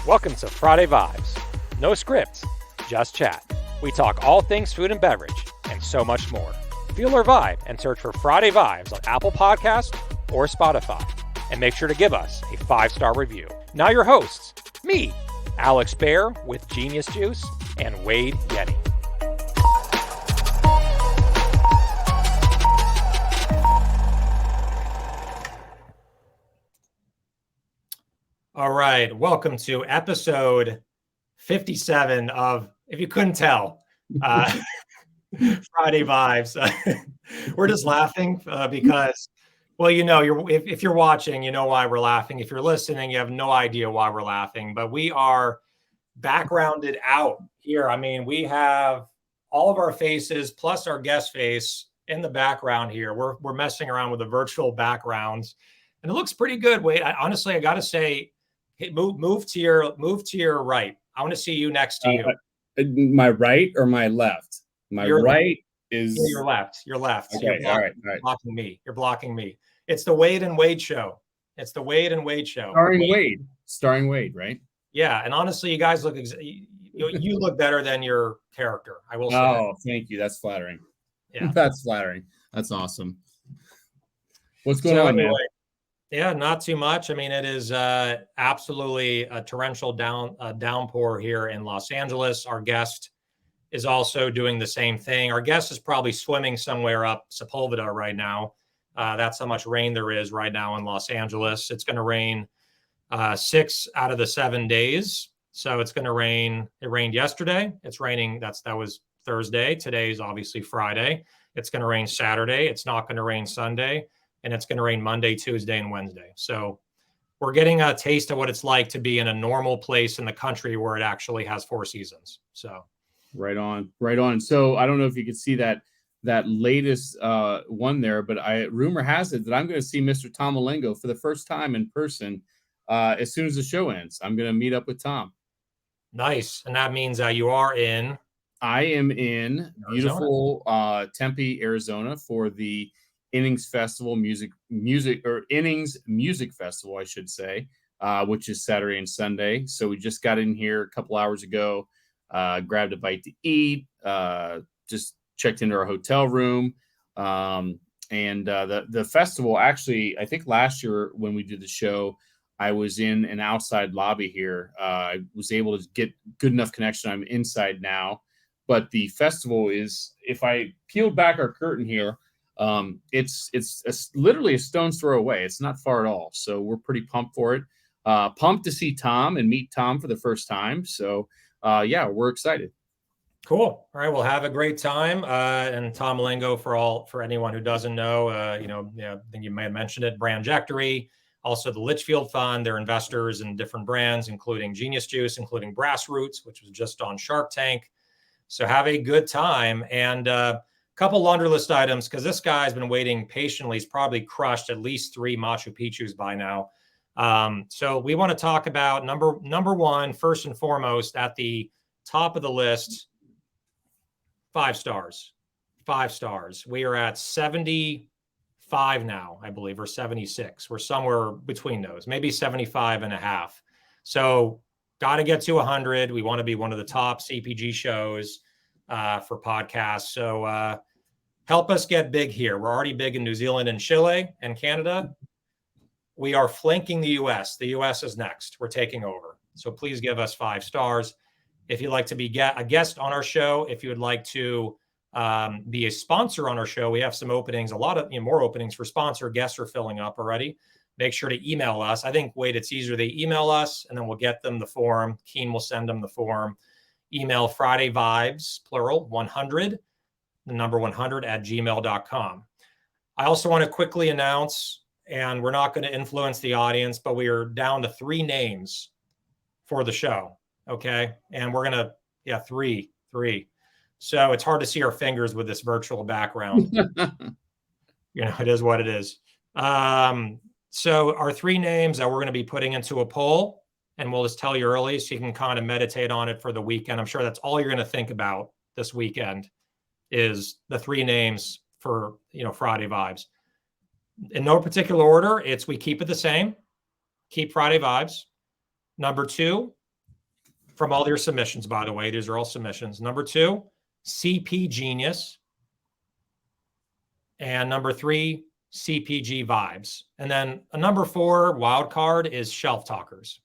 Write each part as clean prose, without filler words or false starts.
Welcome to Friday Vibes. No scripts, just chat. We talk all things food and beverage, and so much more. Feel our vibe and search for Friday Vibes on Apple Podcasts or Spotify. And make sure to give us a 5-star review. Now your hosts, me, Alex Bear with Genius Juice, and Wade Yeti. All right, welcome to episode 57 of, if you couldn't tell, Friday Vibes. We're just laughing because, well, you know, if you're watching, you know why we're laughing. If you're listening, you have no idea why we're laughing. But we are backgrounded out here. I mean, we have all of our faces plus our guest face in the background here. We're messing around with the virtual backgrounds, and it looks pretty good. Wait, honestly, I got to say, hey, move to your right. I want to see you next to you. My right or my left? Your right is your left. Your left. Okay, all right. Blocking me. You're blocking me. It's the Wade and Wade show. Starring Wade, right? Yeah, and honestly, you guys look you look better than your character. I will say. Oh, thank you. That's flattering. Yeah, that's flattering. That's awesome. What's going on, man? Yeah, not too much. I mean, it is absolutely a torrential downpour here in Los Angeles. Our guest is also doing the same thing. Our guest is probably swimming somewhere up Sepulveda right now. That's how much rain there is right now in Los Angeles. It's going to rain 6 out of the 7 days. So it's going to rain. It rained yesterday. It's raining. That was Thursday. Today's obviously Friday. It's going to rain Saturday. It's not going to rain Sunday. And it's going to rain Monday, Tuesday, and Wednesday. So we're getting a taste of what it's like to be in a normal place in the country where it actually has 4 seasons. So right on. So I don't know if you could see that latest one there, but rumor has it that I'm going to see Mr. Tom Malengo for the first time in person as soon as the show ends. I'm going to meet up with Tom. Nice. And that means you are in? I am in Arizona. Beautiful Tempe, Arizona for the Innings Music Festival, I should say, which is Saturday and Sunday. So we just got in here a couple hours ago, grabbed a bite to eat, just checked into our hotel room. And the festival, actually, I think last year when we did the show, I was in an outside lobby here. I was able to get good enough connection. I'm inside now. But the festival is, if I peeled back our curtain here, it's literally a stone's throw away. It's not far at all. So we're pretty pumped for it. Pumped to see Tom and meet Tom for the first time. So yeah, we're excited. Cool. All right, we'll have a great time. And Tom Malengo, for anyone who doesn't know, I think you may have mentioned it, Brandjectory, also the Litchfield Fund. They're investors in different brands, including Genius Juice, including Grassroots, which was just on Shark Tank. So have a good time. And couple laundry list items, because this guy's been waiting patiently. He's probably crushed at least 3 Machu Picchus by now. So we want to talk about number one, first and foremost, at the top of the list, 5 stars. 5 stars. We are at 75 now, I believe, or 76. We're somewhere between those, maybe 75 and a half. So got to get to 100. We want to be one of the top CPG shows for podcasts. So help us get big here. We're already big in New Zealand and Chile and Canada. We are flanking the US. The US is next. We're taking over. So please give us 5 stars. If you'd like to be a guest on our show, if you would like to be a sponsor on our show, we have some openings, a lot of more openings for sponsor. Guests are filling up already. Make sure to email us. I think, Wade, it's easier they email us, and then we'll get them the form. Keen will send them the form. Email Friday Vibes, plural, 100, the number 100 at gmail.com. I also want to quickly announce, and we're not going to influence the audience, but we are down to 3 names for the show. Okay. And we're going to, 3. So it's hard to see our fingers with this virtual background. It is what it is. So our 3 names that we're going to be putting into a poll, and we'll just tell you early so you can kind of meditate on it for the weekend. I'm sure that's all you're going to think about this weekend is the 3 names for, Friday Vibes. In no particular order, we keep it the same. Keep Friday Vibes. Number 2, from all your submissions, by the way. These are all submissions. Number 2, CP Genius. And number 3, CPG Vibes. And then a number 4 wild card is Shelf Talkers.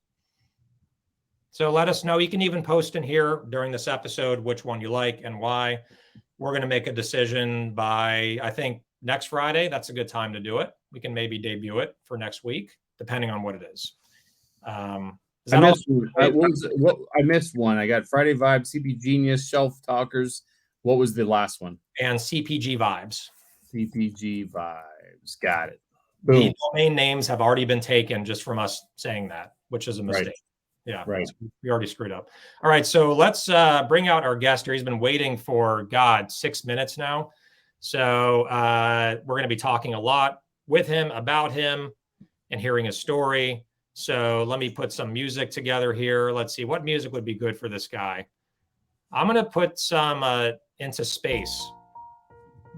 So let us know. You can even post in here during this episode which one you like and why. We're going to make a decision by, I think, next Friday. That's a good time to do it. We can maybe debut it for next week, depending on what it is. I missed one. I got Friday Vibes, CP Genius, Shelf Talkers. What was the last one? And CPG Vibes. CPG Vibes. Got it. Boom. The domain names have already been taken just from us saying that, which is a mistake. Right. Yeah, right. We already screwed up. All right, so let's bring out our guest here. He's been waiting for, 6 minutes now. So we're going to be talking a lot with him, about him, and hearing his story. So let me put some music together here. Let's see, what music would be good for this guy? I'm going to put some Into Space.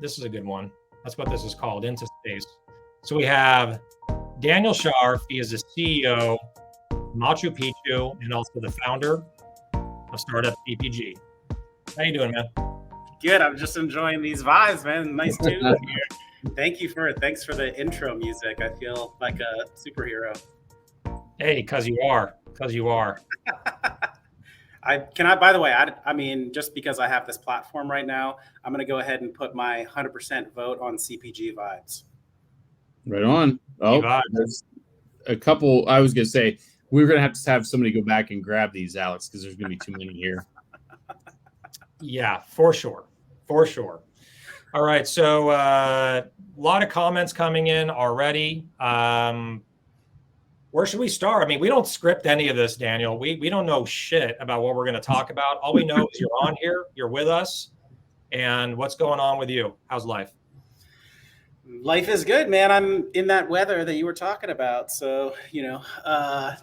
This is a good one. That's what this is called, Into Space. So we have Daniel Scharff. He is the CEO Machu Picchu, and also the founder of startup CPG. How you doing, man? Good. I'm just enjoying these vibes, man. Nice tune here. Thanks for the intro music. I feel like a superhero. Hey, because you are. By the way, I mean, just because I have this platform right now, I'm going to go ahead and put my 100% vote on CPG Vibes. Right on. Oh, there's a couple. I was going to say, we're going to have somebody go back and grab these, Alex, because there's going to be too many here. Yeah, for sure. All right, so a lot of comments coming in already. Where should we start? I mean, we don't script any of this, Daniel. We don't know shit about what we're going to talk about. All we know is you're on here, you're with us, and what's going on with you? How's life? Life is good, man. I'm in that weather that you were talking about. So,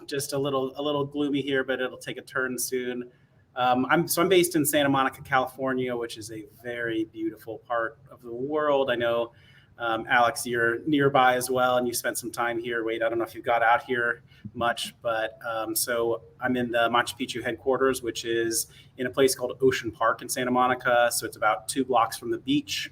just a little gloomy here, but it'll take a turn soon. I'm based in Santa Monica, California, which is a very beautiful part of the world. I know, Alex, you're nearby as well, and you spent some time here. Wade, I don't know if you got out here much, but so I'm in the Machu Picchu headquarters, which is in a place called Ocean Park in Santa Monica. So it's about 2 blocks from the beach.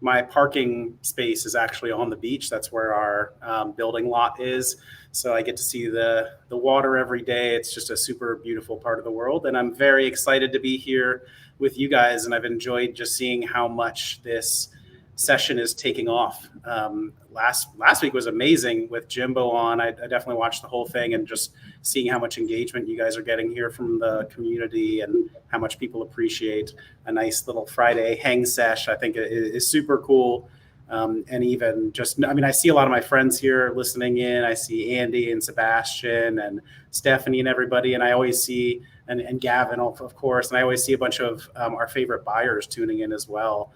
My parking space is actually on the beach. That's where our building lot is. So I get to see the water every day. It's just a super beautiful part of the world. And I'm very excited to be here with you guys. And I've enjoyed just seeing how much this session is taking off. Last week was amazing with Jimbo on. I definitely watched the whole thing, and just seeing how much engagement you guys are getting here from the community and how much people appreciate a nice little Friday hang sesh, I think is super cool. And even just, I mean, I see a lot of my friends here listening in. I see Andy and Sebastian and Stephanie and everybody. And I always see, and Gavin, of course, and I always see a bunch of our favorite buyers tuning in as well.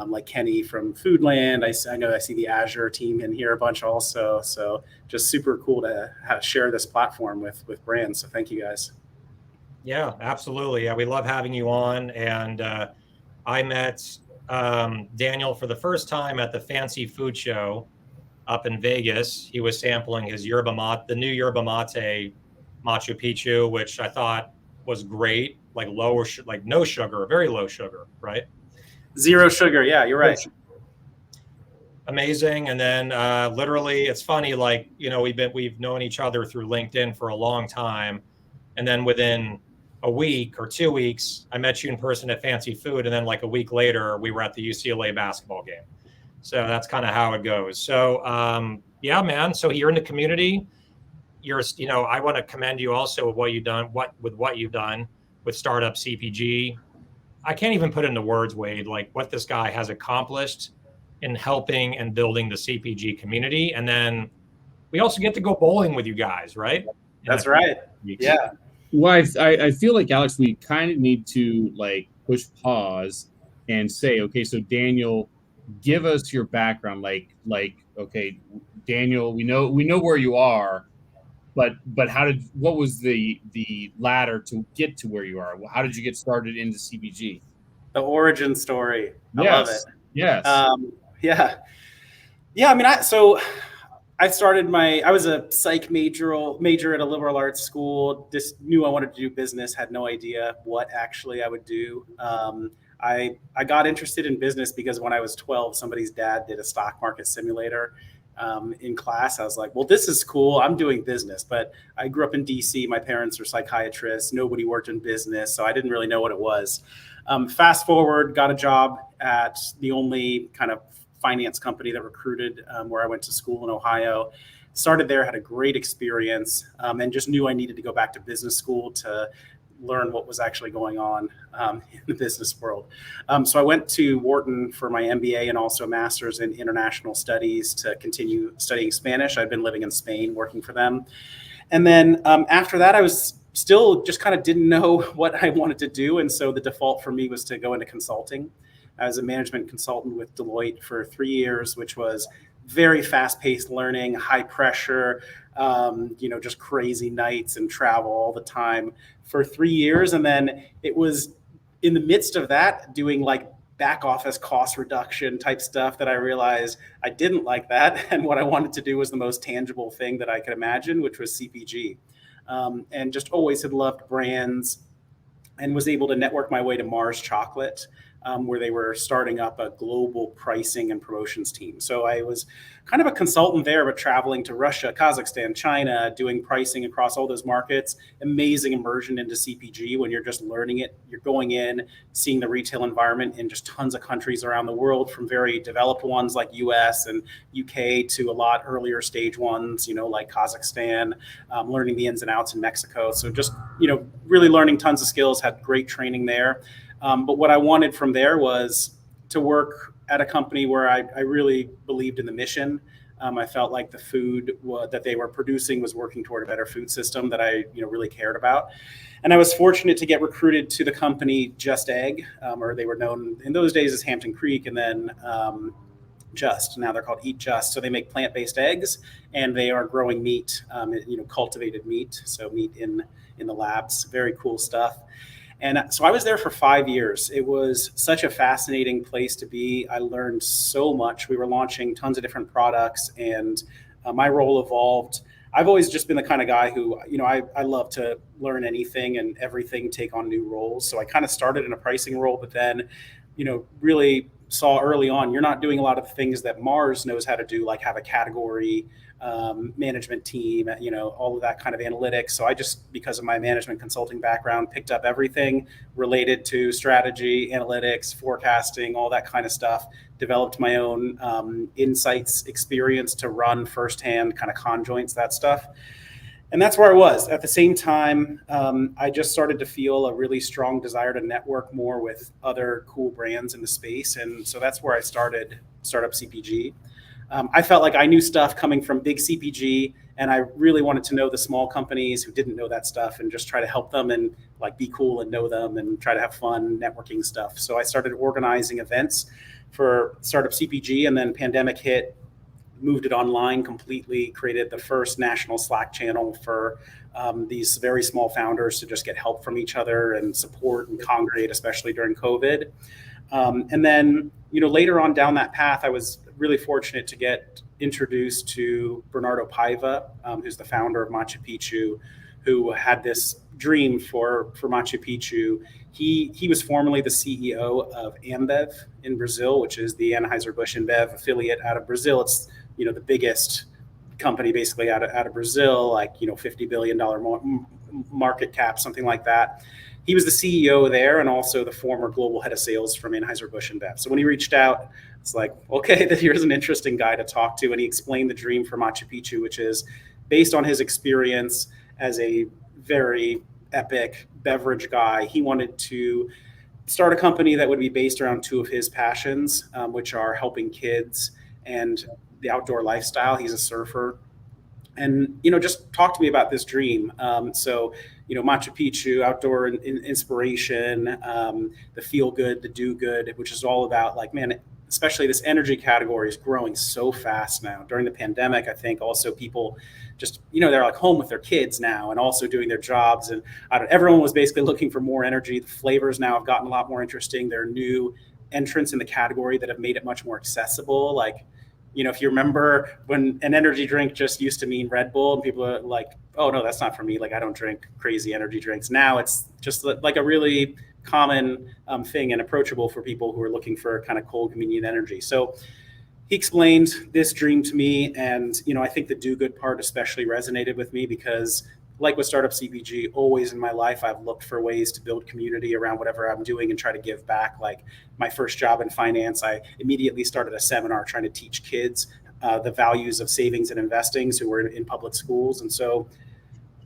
Like Kenny from Foodland. I know I see the Azure team in here a bunch also. So just super cool to share this platform with brands. So thank you guys. Yeah, absolutely. Yeah, we love having you on. And I met Daniel for the first time at the Fancy Food Show up in Vegas. He was sampling his yerba mate, the new yerba mate Machu Picchu, which I thought was great, like like no sugar, very low sugar, right? 0 sugar. Yeah, you're right. Amazing. And then literally, it's funny, like, we've known each other through LinkedIn for a long time. And then within a week or 2 weeks, I met you in person at Fancy Food. And then like a week later, we were at the UCLA basketball game. So that's kind of how it goes. So yeah, man. So you're in the community. I want to commend you also with what you've done, with startup CPG. I can't even put into words, Wade, like what this guy has accomplished in helping and building the CPG community. And then we also get to go bowling with you guys, right? That's right. Yeah. Well, I feel like, Alex, we kind of need to like push pause and say, okay, so Daniel, give us your background. Like, okay, Daniel, we know where you are, but what was the ladder to get to where you are? How did you get started into CPG? The origin story. I love it. Yes. Yeah. I mean, so I was a psych major at a liberal arts school. Just knew I wanted to do business, had no idea what actually I would do. I got interested in business because when I was 12, somebody's dad did a stock market simulator in class. I was like, well, this is cool. I'm doing business. But I grew up in DC. My parents are psychiatrists. Nobody worked in business, so I didn't really know what it was. Fast forward, got a job at the only kind of finance company that recruited where I went to school in Ohio. Started there, had a great experience, and just knew I needed to go back to business school to learn what was actually going on in the business world. So I went to Wharton for my MBA and also a master's in international studies to continue studying Spanish. I'd been living in Spain working for them. And then after that, I was still just kind of didn't know what I wanted to do. And so the default for me was to go into consulting. I was a management consultant with Deloitte for 3 years, which was very fast-paced learning, high pressure, just crazy nights and travel all the time for 3 years. And then it was in the midst of that doing like back office cost reduction type stuff that I realized I didn't like that. And what I wanted to do was the most tangible thing that I could imagine, which was CPG. And just always had loved brands and was able to network my way to Mars Chocolate, where they were starting up a global pricing and promotions team. So I was kind of a consultant there, but traveling to Russia, Kazakhstan, China, doing pricing across all those markets. Amazing immersion into CPG when you're just learning it. You're going in, seeing the retail environment in just tons of countries around the world, from very developed ones like US and UK to a lot earlier stage ones, like Kazakhstan, learning the ins and outs in Mexico. So just, really learning tons of skills, had great training there. But what I wanted from there was to work at a company where I really believed in the mission. I felt like the food that they were producing was working toward a better food system that I really cared about. And I was fortunate to get recruited to the company Just Egg, or they were known in those days as Hampton Creek, and then Just. Now they're called Eat Just. So they make plant-based eggs, and they are growing meat, cultivated meat, so meat in the labs. Very cool stuff. And so I was there for 5 years. It was such a fascinating place to be. I learned so much. We were launching tons of different products, and my role evolved. I've always just been the kind of guy who, I love to learn anything and everything, take on new roles. So I kind of started in a pricing role, but then, really saw early on, you're not doing a lot of the things that Mars knows how to do, like have a category management team, all of that kind of analytics. So I just, because of my management consulting background, picked up everything related to strategy, analytics, forecasting, all that kind of stuff, developed my own insights experience to run firsthand kind of conjoints, that stuff. And that's where I was. At the same time, I just started to feel a really strong desire to network more with other cool brands in the space. And so that's where I started Startup CPG. I felt like I knew stuff coming from big CPG, and I really wanted to know the small companies who didn't know that stuff and just try to help them and like be cool and know them and try to have fun networking stuff. So I started organizing events for Startup CPG, and then pandemic hit, moved it online completely, created the first national Slack channel for these very small founders to just get help from each other and support and congregate, especially during COVID. And then, later on down that path, I was really fortunate to get introduced to Bernardo Paiva, who's the founder of Machu Picchu, who had this dream for Machu Picchu. He was formerly the CEO of Ambev in Brazil, which is the Anheuser-Busch InBev affiliate out of Brazil. It's, the biggest company basically out of Brazil, like, $50 billion market cap, something like that. He was the CEO there and also the former global head of sales from Anheuser-Busch InBev. So when he reached out, it's like, okay, here's an interesting guy to talk to. And he explained the dream for Machu Picchu, which is based on his experience as a very epic beverage guy. He wanted to start a company that would be based around two of his passions, which are helping kids and the outdoor lifestyle. He's a surfer. And, just talk to me about this dream. So, Machu Picchu, outdoor inspiration, the feel good, the do good, which is all about like, man, especially this energy category is growing so fast now. During the pandemic, I think also people just, they're like home with their kids now and also doing their jobs. And everyone was basically looking for more energy. The flavors now have gotten a lot more interesting. There are new entrants in the category that have made it much more accessible. Like, if you remember when an energy drink just used to mean Red Bull, and people are like, oh no, that's not for me. Like, I don't drink crazy energy drinks. Now it's just like a really common thing and approachable for people who are looking for kind of cold, convenient energy. So he explained this dream to me, and I think the do good part especially resonated with me because, like with Startup CPG, always in my life I've looked for ways to build community around whatever I'm doing and try to give back. Like my first job in finance, I immediately started a seminar trying to teach kids the values of savings and investing who were in public schools, and so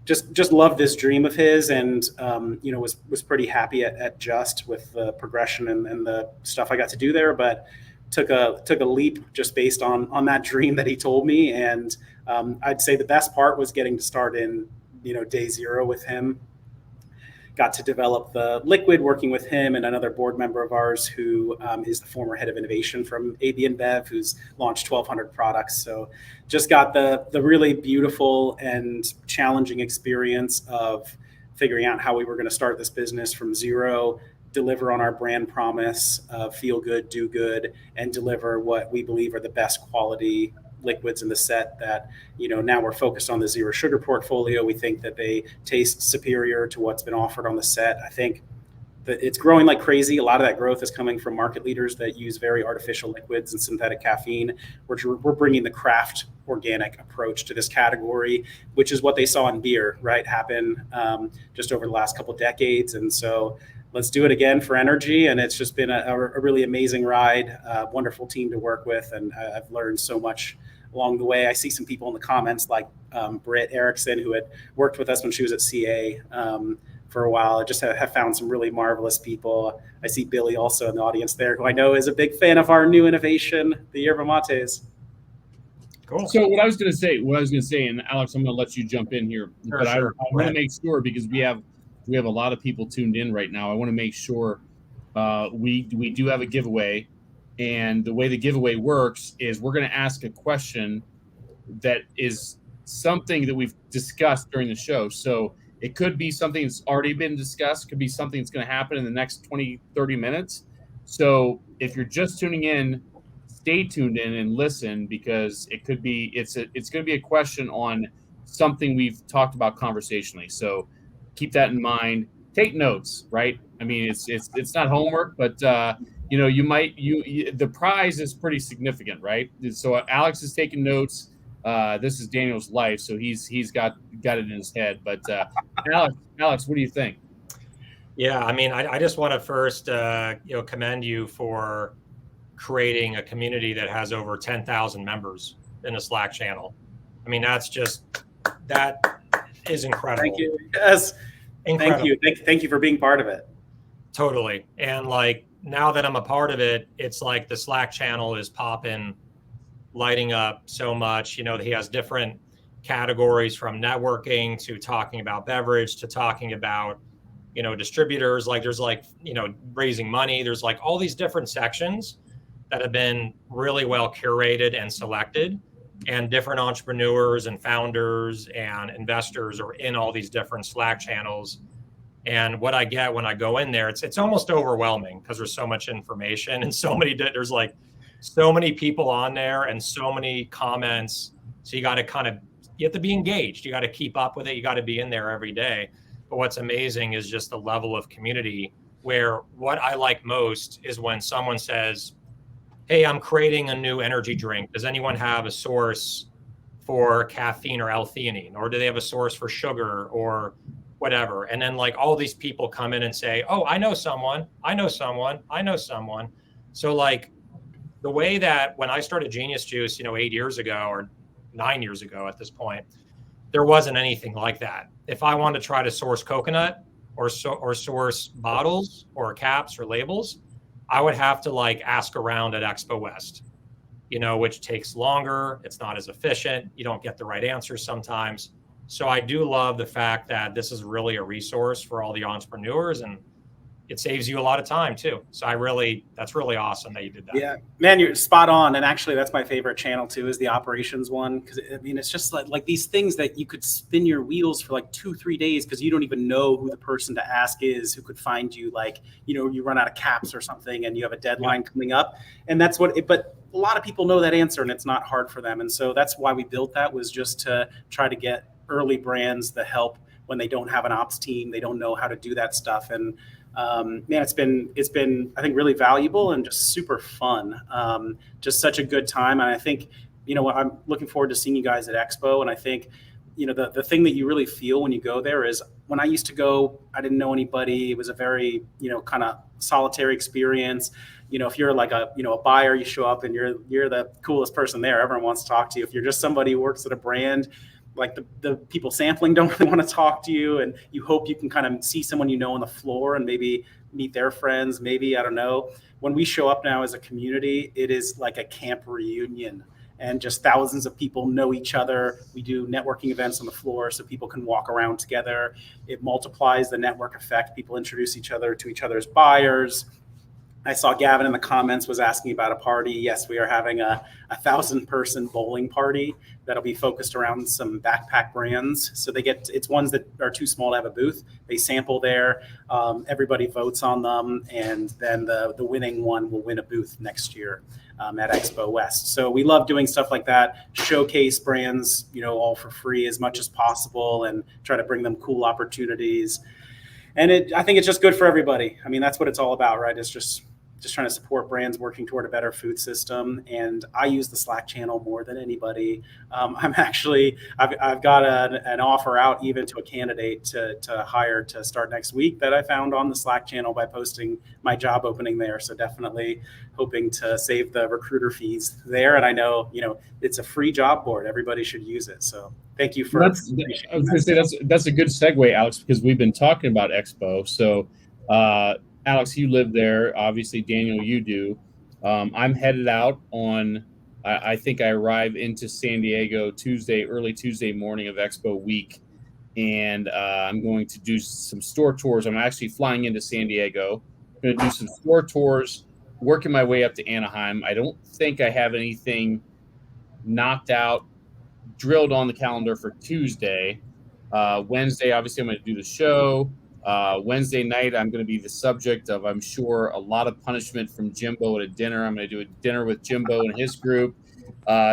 just loved this dream of his, and was pretty happy at Just with the progression and the stuff I got to do there, but took a leap just based on that dream that he told me. And I'd say the best part was getting to start in day zero with him. Got to develop the liquid working with him and another board member of ours who is the former head of innovation from AB InBev, who's launched 1,200 products. So just got the really beautiful and challenging experience of figuring out how we were going to start this business from zero, deliver on our brand promise, feel good, do good, and deliver what we believe are the best quality liquids in the set that, now we're focused on the zero sugar portfolio. We think that they taste superior to what's been offered on the set. I think that it's growing like crazy. A lot of that growth is coming from market leaders that use very artificial liquids and synthetic caffeine. We're bringing the craft organic approach to this category, which is what they saw in beer, right, happen just over the last couple of decades. And so let's do it again for energy. And it's just been a really amazing ride, wonderful team to work with. And I've learned so much along the way. I see some people in the comments like Britt Erickson, who had worked with us when she was at CA for a while. I just have found some really marvelous people. I see Billy also in the audience there, who I know is a big fan of our new innovation, the yerba mates. Cool. So what I was going to say, and Alex, I'm going to let you jump in here, sure, but sure. I want to make sure, because we have a lot of people tuned in right now. I want to make sure we do have a giveaway, and the way the giveaway works is we're going to ask a question that is something that we've discussed during the show. So it could be something that's already been discussed, could be something that's going to happen in the next 20, 30 minutes. So if you're just tuning in, stay tuned in and listen, because it's going to be a question on something we've talked about conversationally. So keep that in mind. Take notes, right? I mean, it's not homework, but the prize is pretty significant, right? So Alex is taking notes. This is Daniel's life, so he's got it in his head. But Alex, what do you think? Yeah, I mean, I just want to first commend you for creating a community that has over 10,000 members in a Slack channel. I mean, that is incredible. Thank you. Yes. Incredible. Thank you. Thank you for being part of it. Totally. And like, now that I'm a part of it, it's like the Slack channel is popping, lighting up so much. He has different categories, from networking to talking about beverage to talking about, distributors. Like there's raising money. There's like all these different sections that have been really well curated and selected, and different entrepreneurs and founders and investors are in all these different Slack channels. And what I get when I go in there, it's almost overwhelming because there's so much information and there's like so many people on there and so many comments. So you got to you have to be engaged. You got to keep up with it. You got to be in there every day. But what's amazing is just the level of community, where what I like most is when someone says, hey, I'm creating a new energy drink. Does anyone have a source for caffeine or L-theanine? Or do they have a source for sugar or whatever? And then like all these people come in and say, oh, I know someone. So like the way that when I started Genius Juice, 8 years ago or 9 years ago at this point, there wasn't anything like that. If I wanted to try to source coconut or source bottles or caps or labels, I would have to like ask around at Expo West, which takes longer. It's not as efficient. You don't get the right answers sometimes. So I do love the fact that this is really a resource for all the entrepreneurs. And it saves you a lot of time too. So that's really awesome that you did that. Yeah, man, you're spot on. And actually, that's my favorite channel too, is the operations one. Because I mean, it's just like these things that you could spin your wheels for like 2-3 days because you don't even know who the person to ask is, who could find you. Like, you run out of caps or something, and you have a deadline coming up, and that's but a lot of people know that answer, and it's not hard for them. And so that's why we built that, was just to try to get early brands the help when they don't have an ops team, they don't know how to do that stuff. And man, it's been I think really valuable and just super fun. Just such a good time. And I think, I'm looking forward to seeing you guys at Expo. And I think, the thing that you really feel when you go there is, when I used to go, I didn't know anybody. It was a very, kind of solitary experience. If you're like a buyer, you show up and you're the coolest person there. Everyone wants to talk to you. If you're just somebody who works at a brand, like the people sampling don't really want to talk to you, and you hope you can kind of see someone on the floor and maybe meet their friends. Maybe, I don't know. When we show up now as a community, it is like a camp reunion, and just thousands of people know each other. We do networking events on the floor so people can walk around together. It multiplies the network effect. People introduce each other to each other's buyers. I saw Gavin in the comments was asking about a party. Yes, we are having a 1,000-person bowling party that'll be focused around some backpack brands. So it's ones that are too small to have a booth. They sample there. Everybody votes on them, and then the winning one will win a booth next year at Expo West. So we love doing stuff like that, showcase brands, all for free as much as possible, and try to bring them cool opportunities. And I think it's just good for everybody. I mean, that's what it's all about, right? It's just trying to support brands working toward a better food system. And I use the Slack channel more than anybody. I've got an offer out even to a candidate to hire to start next week that I found on the Slack channel by posting my job opening there. So definitely hoping to save the recruiter fees there. And I know, it's a free job board. Everybody should use it. So thank you for. I was going to say that's a good segue, Alex, because we've been talking about Expo. So, Alex, you live there. Obviously, Daniel, you do. I'm headed out on, I think I arrive into San Diego early Tuesday morning of Expo week. And I'm going to do some store tours. I'm actually flying into San Diego. I'm going to do some store tours, working my way up to Anaheim. I don't think I have anything knocked out, drilled on the calendar for Tuesday. Wednesday, obviously, I'm going to do the show. Wednesday night, I'm going to be the subject of, I'm sure, a lot of punishment from Jimbo at a dinner. I'm going to do a dinner with Jimbo and his group.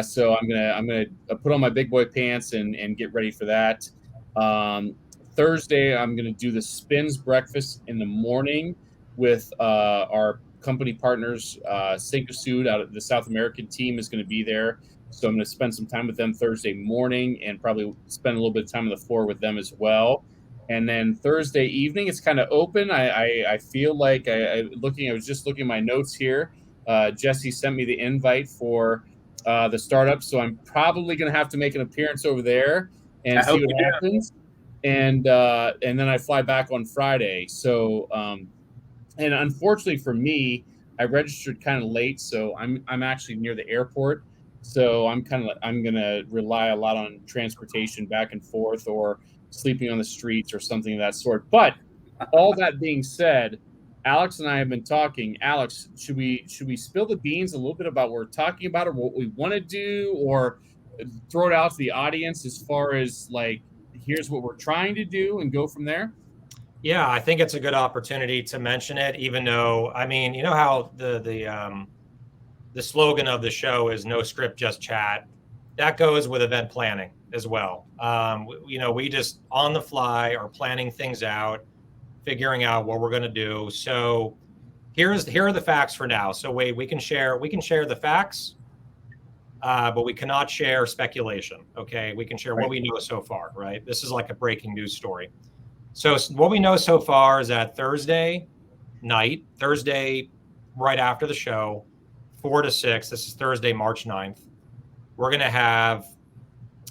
So I'm going to put on my big boy pants and get ready for that. Thursday, I'm going to do the Spins breakfast in the morning with our company partners. Syncosud out of the South American team is going to be there. So I'm going to spend some time with them Thursday morning and probably spend a little bit of time on the floor with them as well. And then Thursday evening, it's kind of open. I feel like I was just looking at my notes here. Jesse sent me the invite for the startup. So I'm probably going to have to make an appearance over there and see what happens. And then I fly back on Friday. So, and unfortunately for me, I registered kind of late. So I'm actually near the airport. So I'm going to rely a lot on transportation back and forth, or sleeping on the streets or something of that sort. But all that being said, Alex and I have been talking. Alex, should we spill the beans a little bit about what we're talking about, or what we want to do, or throw it out to the audience as far as like, here's what we're trying to do, and go from there? Yeah, I think it's a good opportunity to mention it, even though, I mean, you know how the slogan of the show is no script, just chat. That goes with event planning as well. We just on the fly are planning things out, figuring out what we're going to do. So here are the facts for now. So we can share the facts, but we cannot share speculation. Okay, we can share what we know so far. Right, this is like a breaking news story. So what we know so far is that Thursday right after the show, 4 to 6. This is Thursday, March 9th. We're going to have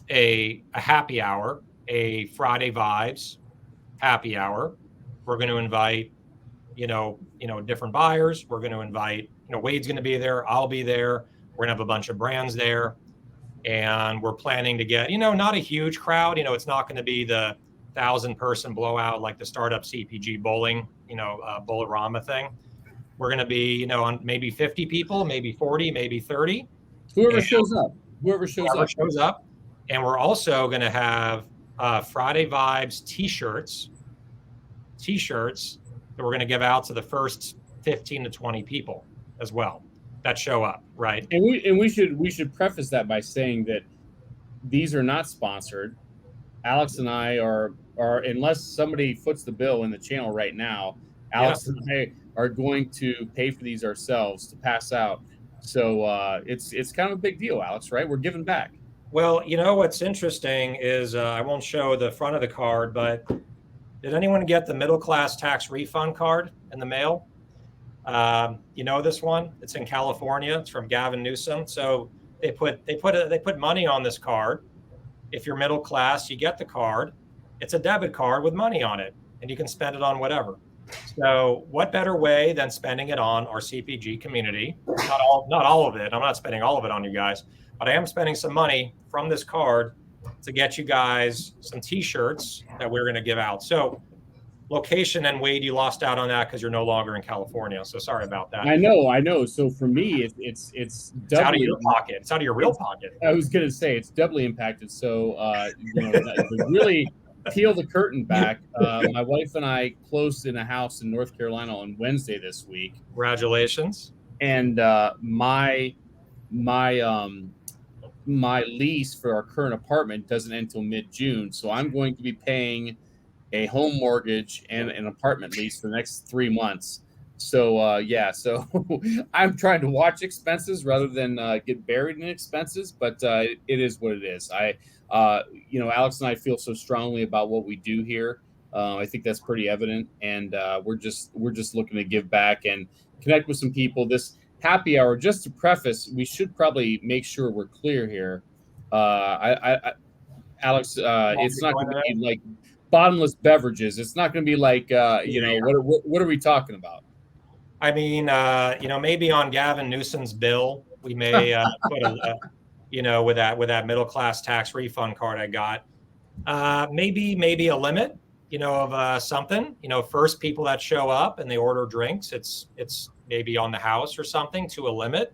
a happy hour, a Friday Vibes happy hour. We're going to invite, different buyers. We're going to invite, Wade's going to be there. I'll be there. We're going to have a bunch of brands there. And we're planning to get, not a huge crowd. It's not going to be the 1,000 person blowout like the startup CPG bowling, Bullet-rama thing. We're going to be, on maybe 50 people, maybe 40, maybe 30. Whoever And shows up. Whoever shows up. And we're also going to have Friday Vibes t-shirts that we're going to give out to the first 15 to 20 people as well that show up, right? And we should preface that by saying that these are not sponsored. Alex and I are unless somebody foots the bill in the channel right now, Alex and I are going to pay for these ourselves to pass out. So it's kind of a big deal, Alex, right? We're giving back. Well, what's interesting is I won't show the front of the card, but did anyone get the middle class tax refund card in the mail? This one? It's in California. It's from Gavin Newsom. So they put money on this card. If you're middle class, you get the card. It's a debit card with money on it, and you can spend it on whatever. So what better way than spending it on our CPG community? Not all of it. I'm not spending all of it on you guys, but I am spending some money from this card to get you guys some t-shirts that we're going to give out. So location, and Wade, you lost out on that because you're no longer in California. So sorry about that. I know. So for me, it's out of your pocket. It's out of your real pocket. I was going to say it's doubly impacted. So to really peel the curtain back, my wife and I closed in a house in North Carolina on Wednesday this week. Congratulations. And my lease for our current apartment doesn't end until mid-June, so I'm going to be paying a home mortgage and an apartment lease for the next 3 months. So so I'm trying to watch expenses rather than get buried in expenses, but it is what it is. Alex and I feel so strongly about what we do here. I think that's pretty evident, and we're just looking to give back and connect with some people. This happy hour, just to preface, we should probably make sure we're clear here. Alex, it's not going to be like bottomless beverages. It's not going to be like, what are we talking about? I mean, maybe on Gavin Newsom's bill, we may put with that middle class tax refund card I got, maybe a limit, of something. First people that show up and they order drinks, it's maybe on the house or something to a limit.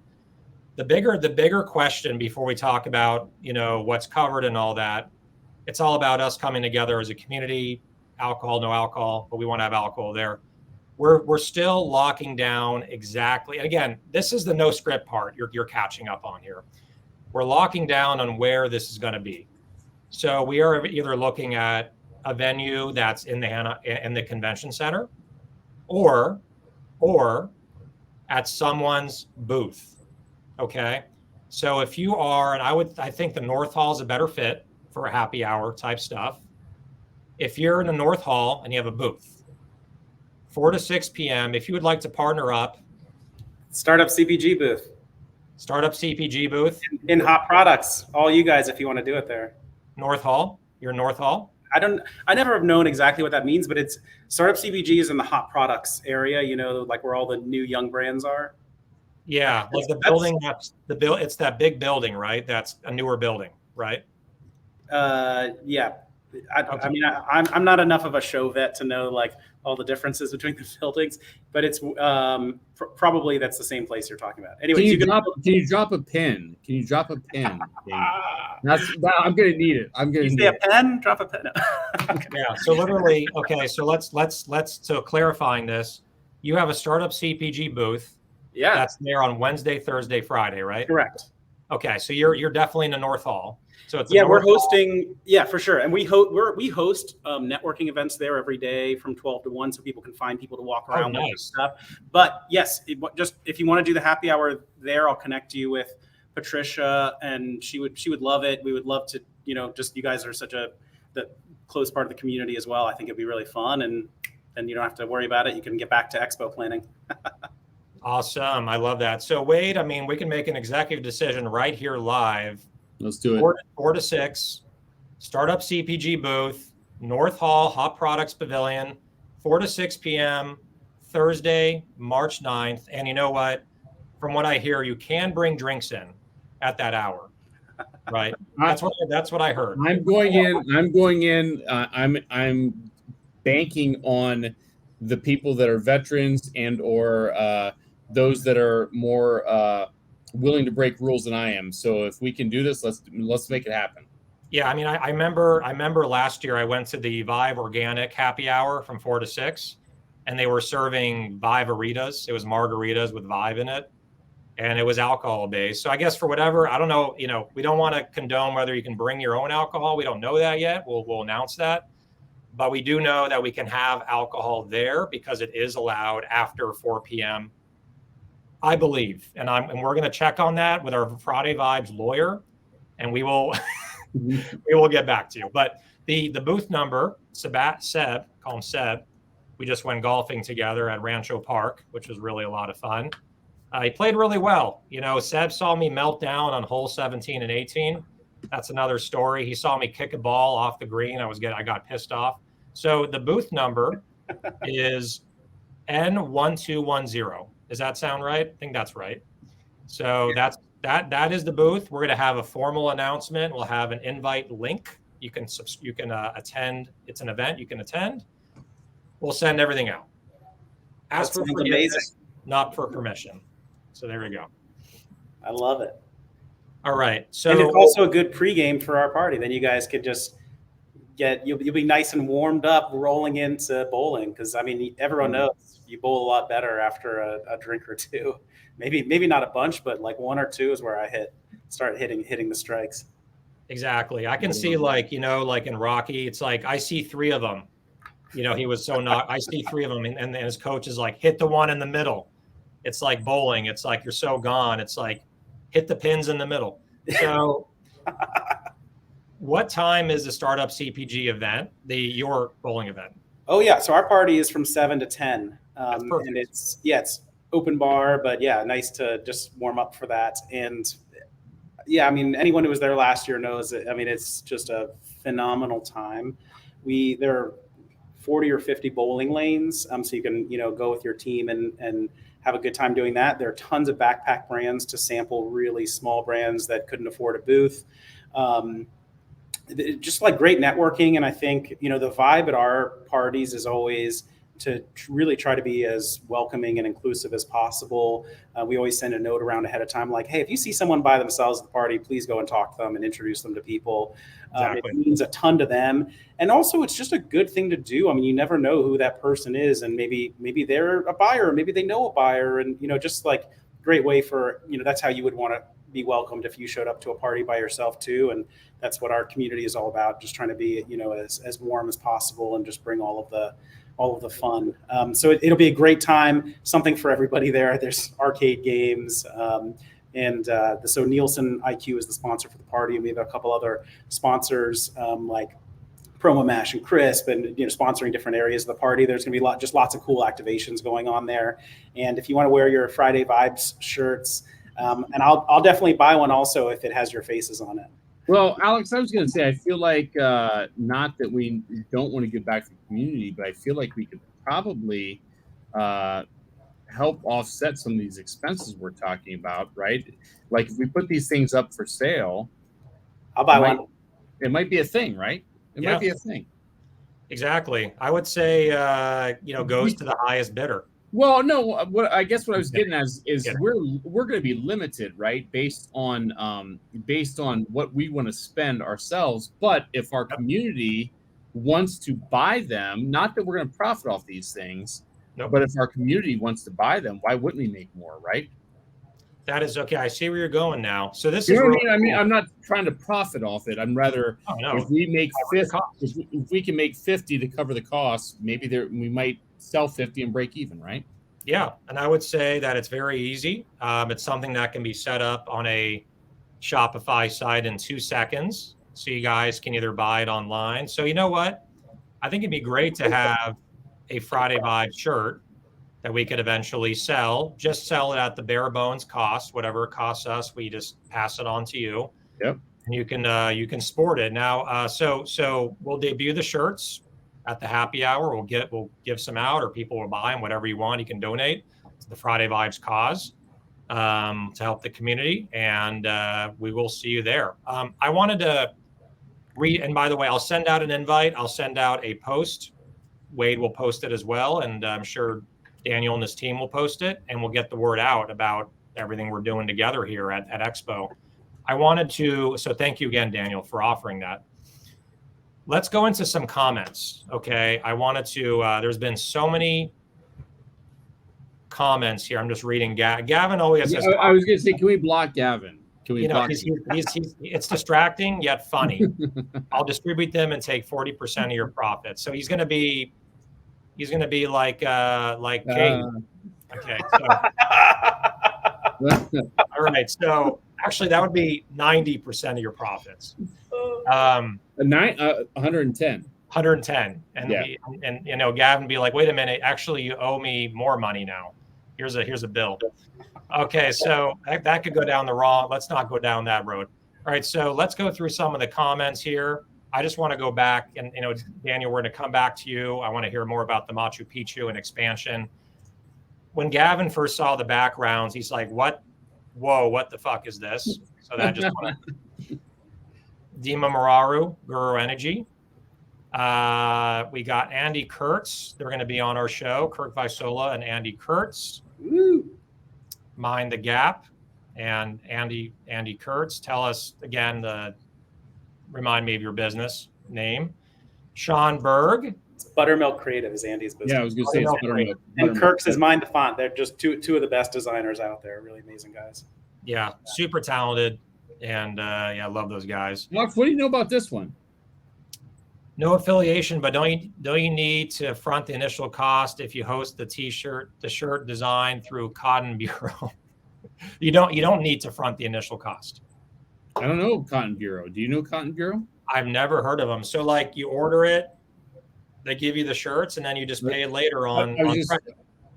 The bigger question before we talk about, what's covered and all that, it's all about us coming together as a community. Alcohol, no alcohol, but we want to have alcohol there. We're still locking down exactly. And again, this is the no script part you're catching up on here. We're locking down on where this is going to be. So we are either looking at a venue that's in the convention center, or at someone's booth. Okay. So if you are, and I think the North Hall is a better fit for a happy hour type stuff. If you're in the North Hall and you have a booth, 4 to 6 p.m., if you would like to partner up. Startup CPG booth. In hot products. All you guys, if you want to do it there. North Hall. You're in North Hall? I never have known exactly what that means, but it's startup CPG is in the hot products area, like where all the new young brands are. Yeah, like the building, it's that big building, right? That's a newer building, right? Yeah. I mean, I'm not enough of a show vet to know like all the differences between the buildings, but it's probably that's the same place you're talking about. Anyway, can you drop a pin? Can you drop a pin? I'm gonna need it. You say a pen? Drop a pen. Okay. Yeah. So literally, okay. So let's clarifying this. You have a startup CPG booth. Yeah. That's there on Wednesday, Thursday, Friday, right? Correct. Okay. So you're definitely in the North Hall. So it's we're hosting. Yeah, for sure. And we host networking events there every day from 12 to 1, so people can find people to walk around with and stuff. But yes, just if you want to do the happy hour there, I'll connect you with Patricia, and she would love it. We would love to, just you guys are such the close part of the community as well. I think it'd be really fun, and then you don't have to worry about it. You can get back to expo planning. Awesome. I love that. So Wade, I mean, we can make an executive decision right here live. Let's do it. 4 to 6, startup CPG booth, North Hall, Hot Products Pavilion, 4 to 6 p.m., Thursday, March 9th. And you know what? From what I hear, you can bring drinks in at that hour. Right. That's what I heard. I'm going in. I'm banking on the people that are veterans and or those that are more willing to break rules than I am. So if we can do this, let's make it happen. Yeah, I mean, I remember last year I went to the Vive Organic Happy Hour from 4 to 6, and they were serving Vive-aritas. It was margaritas with Vive in it, and it was alcohol based. So I guess for whatever, I don't know, we don't want to condone whether you can bring your own alcohol. We don't know that yet. We'll announce that. But we do know that we can have alcohol there because it is allowed after 4 p.m. I believe, and we're going to check on that with our Friday Vibes lawyer, and we will we will get back to you. But the booth number, Seb, call him Seb. We just went golfing together at Rancho Park, which was really a lot of fun. He played really well. Seb saw me melt down on hole 17 and 18. That's another story. He saw me kick a ball off the green. I got pissed off. So the booth number is N1210. Does that sound right? I think that's right. So that is the booth. We're going to have a formal announcement. We'll have an invite link. You can attend. It's an event you can attend. We'll send everything out. Ask for forgiveness, not for permission. So there we go. I love it. All right. So and it's also a good pregame for our party. Then you guys could just you'll be nice and warmed up rolling into bowling. Because I mean, everyone knows you bowl a lot better after a drink or two. Maybe not a bunch, but like one or two is where I start hitting the strikes. Exactly. I can see like in Rocky, it's like I see three of them. He was so knocked. I see three of them, and his coach is like, hit the one in the middle. It's like bowling. It's like you're so gone. It's like hit the pins in the middle. So what time is the startup CPG event, your bowling event? Oh, yeah. So our party is from 7 to 10. That's perfect. And it's open bar, but yeah, nice to just warm up for that. And yeah, I mean, anyone who was there last year knows it. I mean, it's just a phenomenal time. There are 40 or 50 bowling lanes. So you can, go with your team and have a good time doing that. There are tons of backpack brands to sample, really small brands that couldn't afford a booth. Just like great networking. And I think, the vibe at our parties is always to really try to be as welcoming and inclusive as possible. We always send a note around ahead of time, like, hey, if you see someone by themselves at the party, please go and talk to them and introduce them to people. Exactly. It means a ton to them. And also it's just a good thing to do. I mean, you never know who that person is, and maybe they're a buyer, maybe they know a buyer, and, just like great way for, that's how you would want to be welcomed if you showed up to a party by yourself too. And that's what our community is all about, just trying to be, as warm as possible and just bring all of the fun. So it'll be a great time, something for everybody there. There's arcade games. So Nielsen IQ is the sponsor for the party. And we have a couple other sponsors like Promo Mash and Crisp, and sponsoring different areas of the party. There's going to be lots of cool activations going on there. And if you want to wear your Friday Vibes shirts, and I'll definitely buy one also if it has your faces on it. Well, Alex, I was going to say, I feel like not that we don't want to give back to the community, but I feel like we could probably help offset some of these expenses we're talking about, right? Like if we put these things up for sale, I'll buy one. It might be a thing, right? It might be a thing. Exactly. I would say, goes to the highest bidder. Well, no. What I was getting at is we're going to be limited, right, based on what we want to spend ourselves. But if our community wants to buy them, not that we're going to profit off these things, but if our community wants to buy them, why wouldn't we make more, right? That is okay. I see where you're going now. So this is. What I mean, I'm not trying to profit off it. I'm rather if we make 50, if we can make 50 to cover the costs, maybe we might sell 50 and break even, right? Yeah, and I would say that it's very easy. It's something that can be set up on a Shopify site in 2 seconds, so you guys can either buy it online. So you know what? I think it'd be great to have a Friday Vibe shirt that we could eventually sell. Just sell it at the bare bones cost, whatever it costs us. We just pass it on to you. Yep. And you can sport it now. So we'll debut the shirts at the happy hour. We'll give some out, or people will buy them, whatever you want. You can donate to the Friday Vibes cause. to help the community, and we will see you there. I wanted to read, and by the way, I'll send out an invite. I'll send out a post. Wade will post it as well, and I'm sure Daniel and his team will post it, and we'll get the word out about everything we're doing together here at Expo. I wanted to, so thank you again, Daniel, for offering that. Let's go into some comments, okay? I wanted to, there's been so many comments here. I'm just reading. Gavin always says, I was going to say, can we block Gavin? Can we block he's, it's distracting yet funny. I'll distribute them and take 40% of your profits. So he's going to be like Kate. Okay. So, all right. So actually, that would be 90% of your profits. 110. 110. And yeah. And you know, Gavin be like, wait a minute, actually you owe me more money now. Here's a bill. Okay, so that could go down the wrong. Let's not go down that road. All right, so let's go through some of the comments here. I just want to go back and, you know, Daniel, we're going to come back to you. I want to hear more about the Machu Picchu and expansion. When Gavin first saw the backgrounds, he's like, what? Whoa, what the fuck is this? So that just went. Dima Mararu, Guru Energy. We got Andy Kurtz. They're going to be on our show. Kirk Visola and Andy Kurtz. Woo. Mind the Gap and Andy Kurtz. Tell us again, remind me of your business name. Sean Berg. It's Buttermilk Creative is Andy's business. Yeah, I was going to say it's Buttermilk. And Kirk's is Mind the Font. They're just two of the best designers out there. Really amazing guys. Yeah, super talented. And yeah, I love those guys. Max, what do you know about this one? No affiliation, but don't you need to front the initial cost if you host the shirt design through Cotton Bureau? you don't need to front the initial cost. I don't know Cotton Bureau. Do you know Cotton Bureau? I've never heard of them. So like you order it, they give you the shirts, and then you just pay it later on.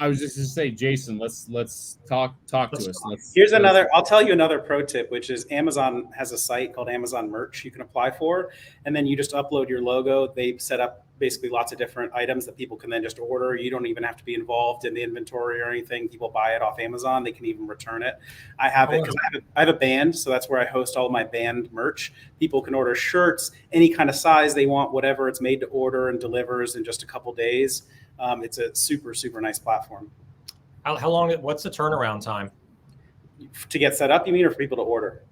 I was just going to say, Jason, let's talk to us. Here's another. I'll tell you another pro tip, which is Amazon has a site called Amazon Merch you can apply for, and then you just upload your logo. They set up basically lots of different items that people can then just order. You don't even have to be involved in the inventory or anything. People buy it off Amazon. They can even return it. I have it because I have a band, so that's where I host all my band merch. People can order shirts, any kind of size they want, whatever. It's made to order and delivers in just a couple days. It's a super, super nice platform. How long? What's the turnaround time? To get set up, you mean, or for people to order?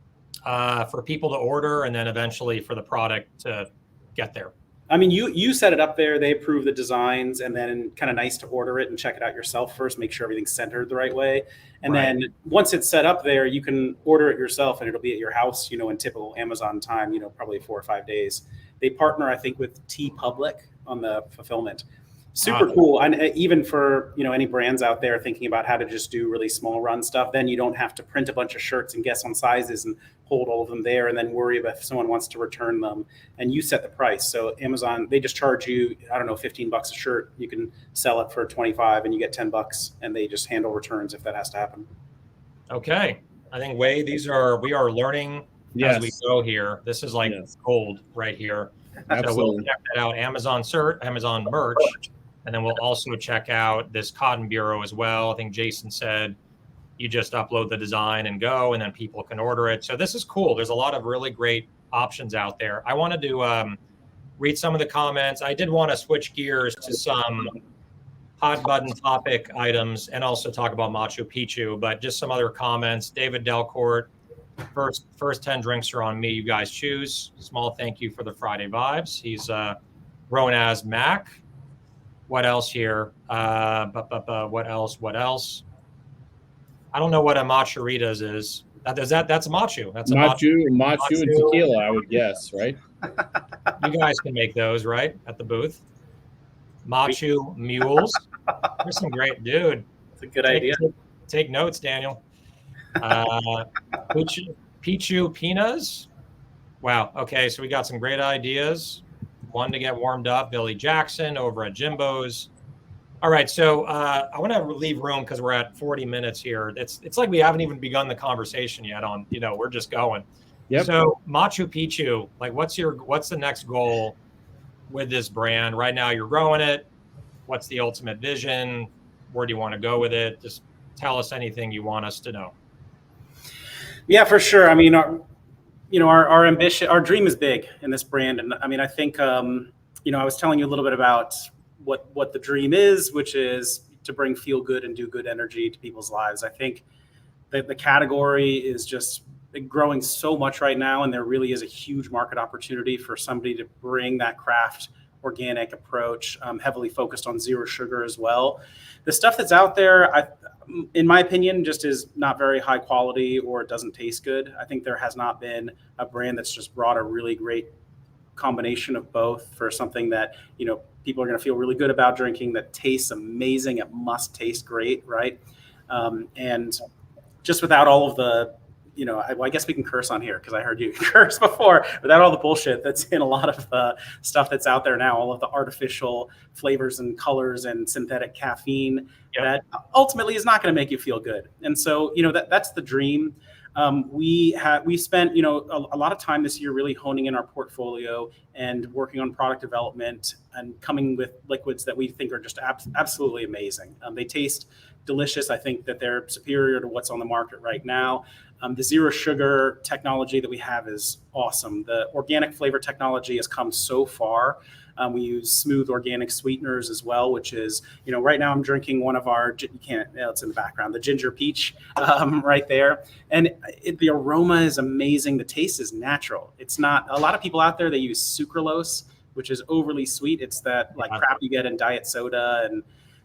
For people to order, and then eventually for the product to get there. I mean, you set it up there. They approve the designs, and then kind of nice to order it and check it out yourself first. Make sure everything's centered the right way, and then once it's set up there, you can order it yourself, and it'll be at your house. You know, in typical Amazon time, probably 4 or 5 days. They partner, I think, with TeePublic on the fulfillment. Super cool. And even for, any brands out there thinking about how to just do really small run stuff, then you don't have to print a bunch of shirts and guess on sizes and hold all of them there and then worry about if someone wants to return them, and you set the price. So Amazon, they just charge you, I don't know, $15 a shirt. You can sell it for 25 and you get $10, and they just handle returns if that has to happen. Okay. I think Wade, we are learning as we go here. This is like gold right here. Absolutely. So we'll check that out. Amazon merch. And then we'll also check out this Cotton Bureau as well. I think Jason said you just upload the design and go, and then people can order it. So this is cool. There's a lot of really great options out there. I wanted to read some of the comments. I did want to switch gears to some hot button topic items and also talk about Machu Picchu, but just some other comments. David Delcourt, first 10 drinks are on me. You guys choose. Small thank you for the Friday vibes. He's grown as Mac. What else here? What else? I don't know what a matchuritas is. That's a machu. That's a machu and tequila, I would guess, right? You guys can make those, right? At the booth. Machu mules. There's some great, dude. It's a good idea. Take notes, Daniel. Pichu Pinas. Wow. Okay, so we got some great ideas. One to get warmed up, Billy Jackson over at Jimbo's. All right, so I want to leave room because we're at 40 minutes here. It's like we haven't even begun the conversation yet on, we're just going. Yep. So Machu Picchu, like what's the next goal with this brand? Right now you're growing it. What's the ultimate vision? Where do you want to go with it? Just tell us anything you want us to know. Yeah, for sure. I mean, our ambition, our dream is big in this brand. And I mean, I think, I was telling you a little bit about what the dream is, which is to bring feel good and do good energy to people's lives. I think that the category is just growing so much right now, and there really is a huge market opportunity for somebody to bring that craft organic approach, heavily focused on zero sugar as well. The stuff that's out there, in my opinion, just is not very high quality, or it doesn't taste good. I think there has not been a brand that's just brought a really great combination of both for something that, people are going to feel really good about drinking, that tastes amazing. It must taste great, right? And just without all of the, I guess we can curse on here because I heard you curse before, without all the bullshit that's in a lot of the stuff that's out there now, all of the artificial flavors and colors and synthetic caffeine. Yep. That ultimately is not going to make you feel good. And so, that's the dream. We spent, a lot of time this year really honing in our portfolio and working on product development and coming with liquids that we think are just absolutely amazing. They taste delicious. I think that they're superior to what's on the market right now. The zero sugar technology that we have is awesome. The organic flavor technology has come so far. We use smooth organic sweeteners as well, which is, right now I'm drinking one of our, it's in the background, the ginger peach right there. And the aroma is amazing. The taste is natural. It's not, a lot of people out there, they use sucralose, which is overly sweet. It's that like crap you get in diet soda. And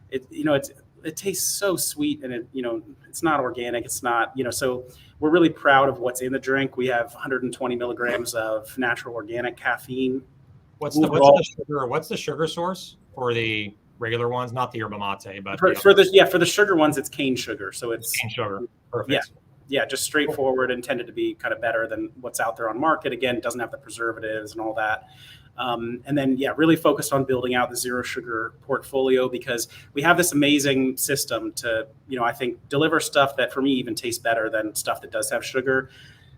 it tastes so sweet, and it's not organic. It's not, so we're really proud of what's in the drink. We have 120 milligrams of natural organic caffeine. What's the sugar source for the regular ones? Not the yerba mate, but for the sugar ones, it's cane sugar. So it's cane sugar. Perfect. Yeah, just straightforward, intended to be kind of better than what's out there on market. Again, it doesn't have the preservatives and all that. And then, really focused on building out the zero sugar portfolio, because we have this amazing system to, I think, deliver stuff that for me even tastes better than stuff that does have sugar.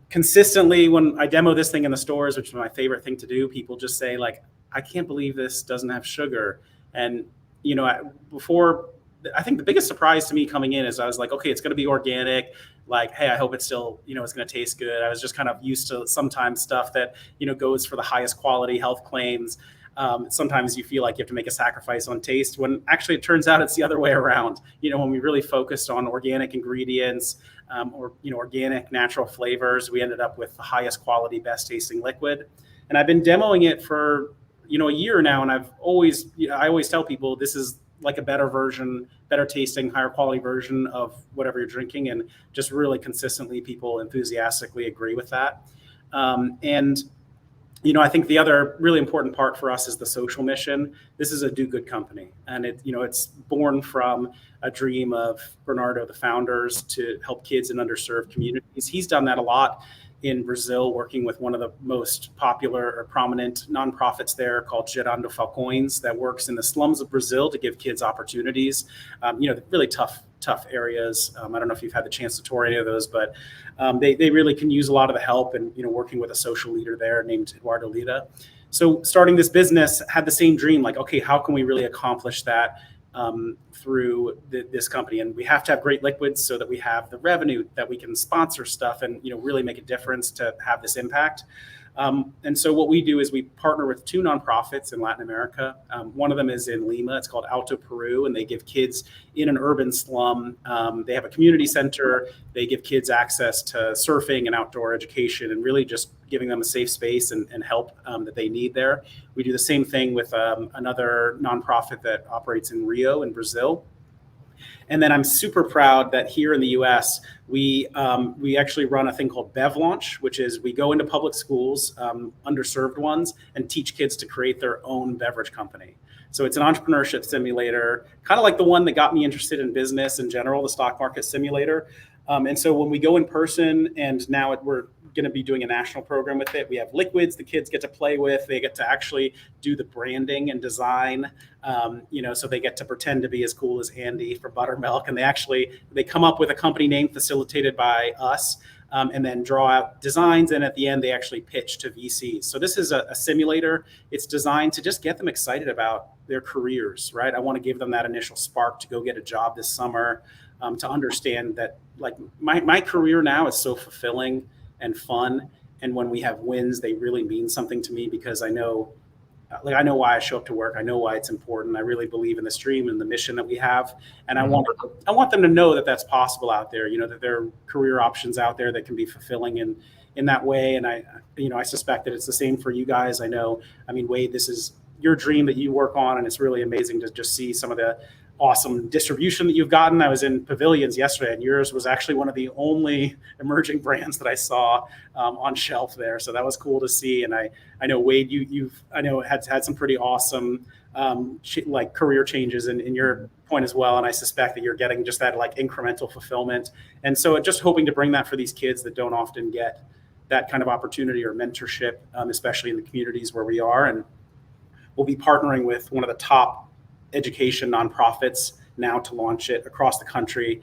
Consistently, when I demo this thing in the stores, which is my favorite thing to do, people just say like, I can't believe this doesn't have sugar. And, before, I think the biggest surprise to me coming in is I was like, okay, it's going to be organic. Like, hey, I hope it's still, it's going to taste good. I was just kind of used to sometimes stuff that, goes for the highest quality health claims. Sometimes you feel like you have to make a sacrifice on taste, when actually it turns out it's the other way around. When we really focused on organic ingredients, or organic natural flavors, we ended up with the highest quality, best tasting liquid. And I've been demoing it for, a year now. And I always tell people this is like a better version, better tasting, higher quality version of whatever you're drinking. And just really consistently, people enthusiastically agree with that. And I think the other really important part for us is the social mission. This is a do good company. And it's born from a dream of Bernardo, the founders, to help kids in underserved communities. He's done that a lot in Brazil, working with one of the most popular or prominent nonprofits there called Gerando Falcões, that works in the slums of Brazil to give kids opportunities. Really tough areas. I don't know if you've had the chance to tour any of those, but they really can use a lot of the help, and working with a social leader there named Eduardo Lira. So starting this business had the same dream, like, okay, how can we really accomplish that through this company? And we have to have great liquids so that we have the revenue that we can sponsor stuff and really make a difference to have this impact. And so what we do is we partner with two nonprofits in Latin America. One of them is in Lima. It's called Alto Peru, and they give kids in an urban slum. They have a community center. They give kids access to surfing and outdoor education, and really just giving them a safe space and help that they need there. We do the same thing with another nonprofit that operates in Rio in Brazil. And then I'm super proud that here in the U.S., we actually run a thing called Bev Launch, which is we go into public schools, underserved ones, and teach kids to create their own beverage company. So it's an entrepreneurship simulator, kind of like the one that got me interested in business in general, the stock market simulator. And so when we go in person, and now we're going to be doing a national program with it, we have liquids the kids get to play with. They get to actually do the branding and design, so they get to pretend to be as cool as Andy for buttermilk. And they come up with a company name facilitated by us. and then draw out designs. And at the end, they actually pitch to VCs. So this is a simulator. It's designed to just get them excited about their careers, right? I want to give them that initial spark to go get a job this summer, to understand that like my career now is so fulfilling and fun. And when we have wins, they really mean something to me, because I know why I show up to work. I know why it's important. I really believe in this dream and the mission that we have. And I want them to know that that's possible out there, that there are career options out there that can be fulfilling in that way. And I suspect that it's the same for you guys. Wade, this is your dream that you work on, and it's really amazing to just see some of the awesome distribution that you've gotten. I was in pavilions yesterday, and yours was actually one of the only emerging brands that I saw on shelf there. So that was cool to see. And I know, Wade, you've had some pretty awesome career changes in your point as well. And I suspect that you're getting just that like incremental fulfillment. And so just hoping to bring that for these kids that don't often get that kind of opportunity or mentorship, especially in the communities where we are. And we'll be partnering with one of the top education nonprofits now to launch it across the country.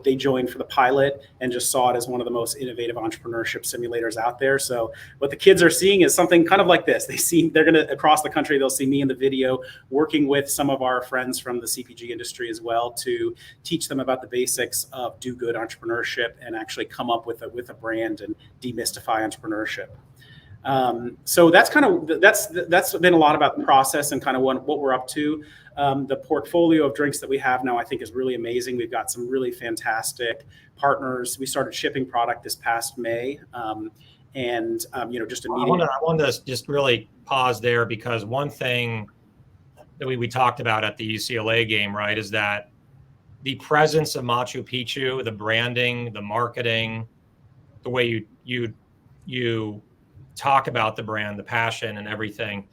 They joined for the pilot and just saw it as one of the most innovative entrepreneurship simulators out there. So what the kids are seeing is something kind of like this. They're going to, across the country, they'll see me in the video working with some of our friends from the CPG industry as well to teach them about the basics of do good entrepreneurship and actually come up with a brand and demystify entrepreneurship. So that's been a lot about the process and kind of what we're up to. The portfolio of drinks that we have now, I think, is really amazing. We've got some really fantastic partners. We started shipping product this past May, just immediately. I want to just really pause there, because one thing that we talked about at the UCLA game, right, is that the presence of Machu Picchu, the branding, the marketing, the way you talk about the brand, the passion and everything.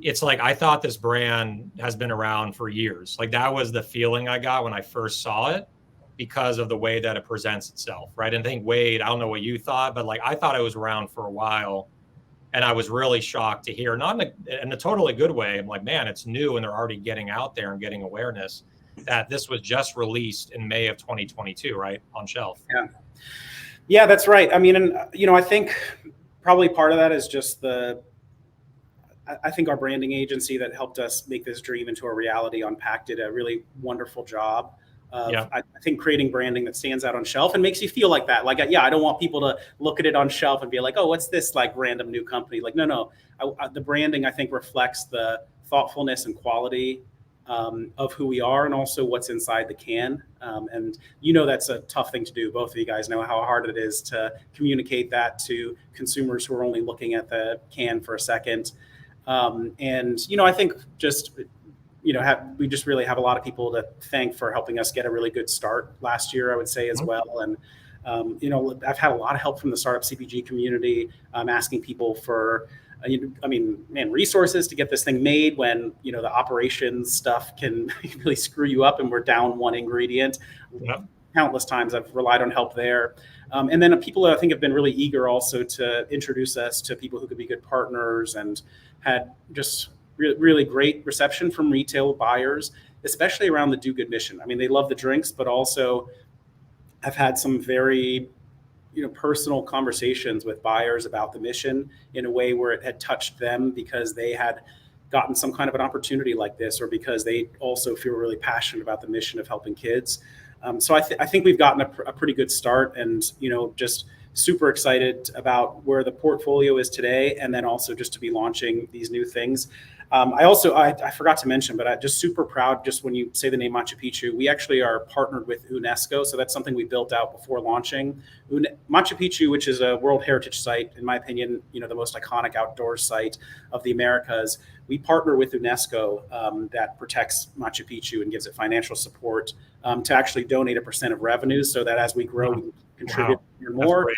It's like, I thought this brand has been around for years. Like, that was the feeling I got when I first saw it, because of the way that it presents itself, right? And I think, Wade, I don't know what you thought, but like, I thought it was around for a while, and I was really shocked to hear, not in a totally good way. I'm like, man, it's new and they're already getting out there and getting awareness, that this was just released in May of 2022, right, on shelf. Yeah, that's right. I think probably part of that is just I think our branding agency that helped us make this dream into a reality, Unpacked, did a really wonderful job of, I think, creating branding that stands out on shelf and makes you feel like that. Like, I don't want people to look at it on shelf and be like, oh, what's this like random new company? Like, no. The branding, I think, reflects the thoughtfulness and quality of who we are, and also what's inside the can. And that's a tough thing to do. Both of you guys know how hard it is to communicate that to consumers who are only looking at the can for a second. I think just, we just really have a lot of people to thank for helping us get a really good start last year, I would say, as well. And, I've had a lot of help from the startup CPG community, asking people for, resources to get this thing made when, the operations stuff can really screw you up and we're down one ingredient. Countless times I've relied on help there. And then people I think have been really eager also to introduce us to people who could be good partners, and had just really great reception from retail buyers, especially around the do good mission. They love the drinks, but also I've had some very personal conversations with buyers about the mission in a way where it had touched them because they had gotten some kind of an opportunity like this, or because they also feel really passionate about the mission of helping kids. So I think we've gotten a pretty good start, and just super excited about where the portfolio is today, and then also just to be launching these new things. I forgot to mention, but I'm just super proud, just when you say the name Machu Picchu, we actually are partnered with UNESCO. So that's something we built out before launching. Machu Picchu, which is a World Heritage Site, in my opinion, the most iconic outdoor site of the Americas. We partner with UNESCO that protects Machu Picchu and gives it financial support to actually donate 1% of revenues, so that as we grow, we can contribute more.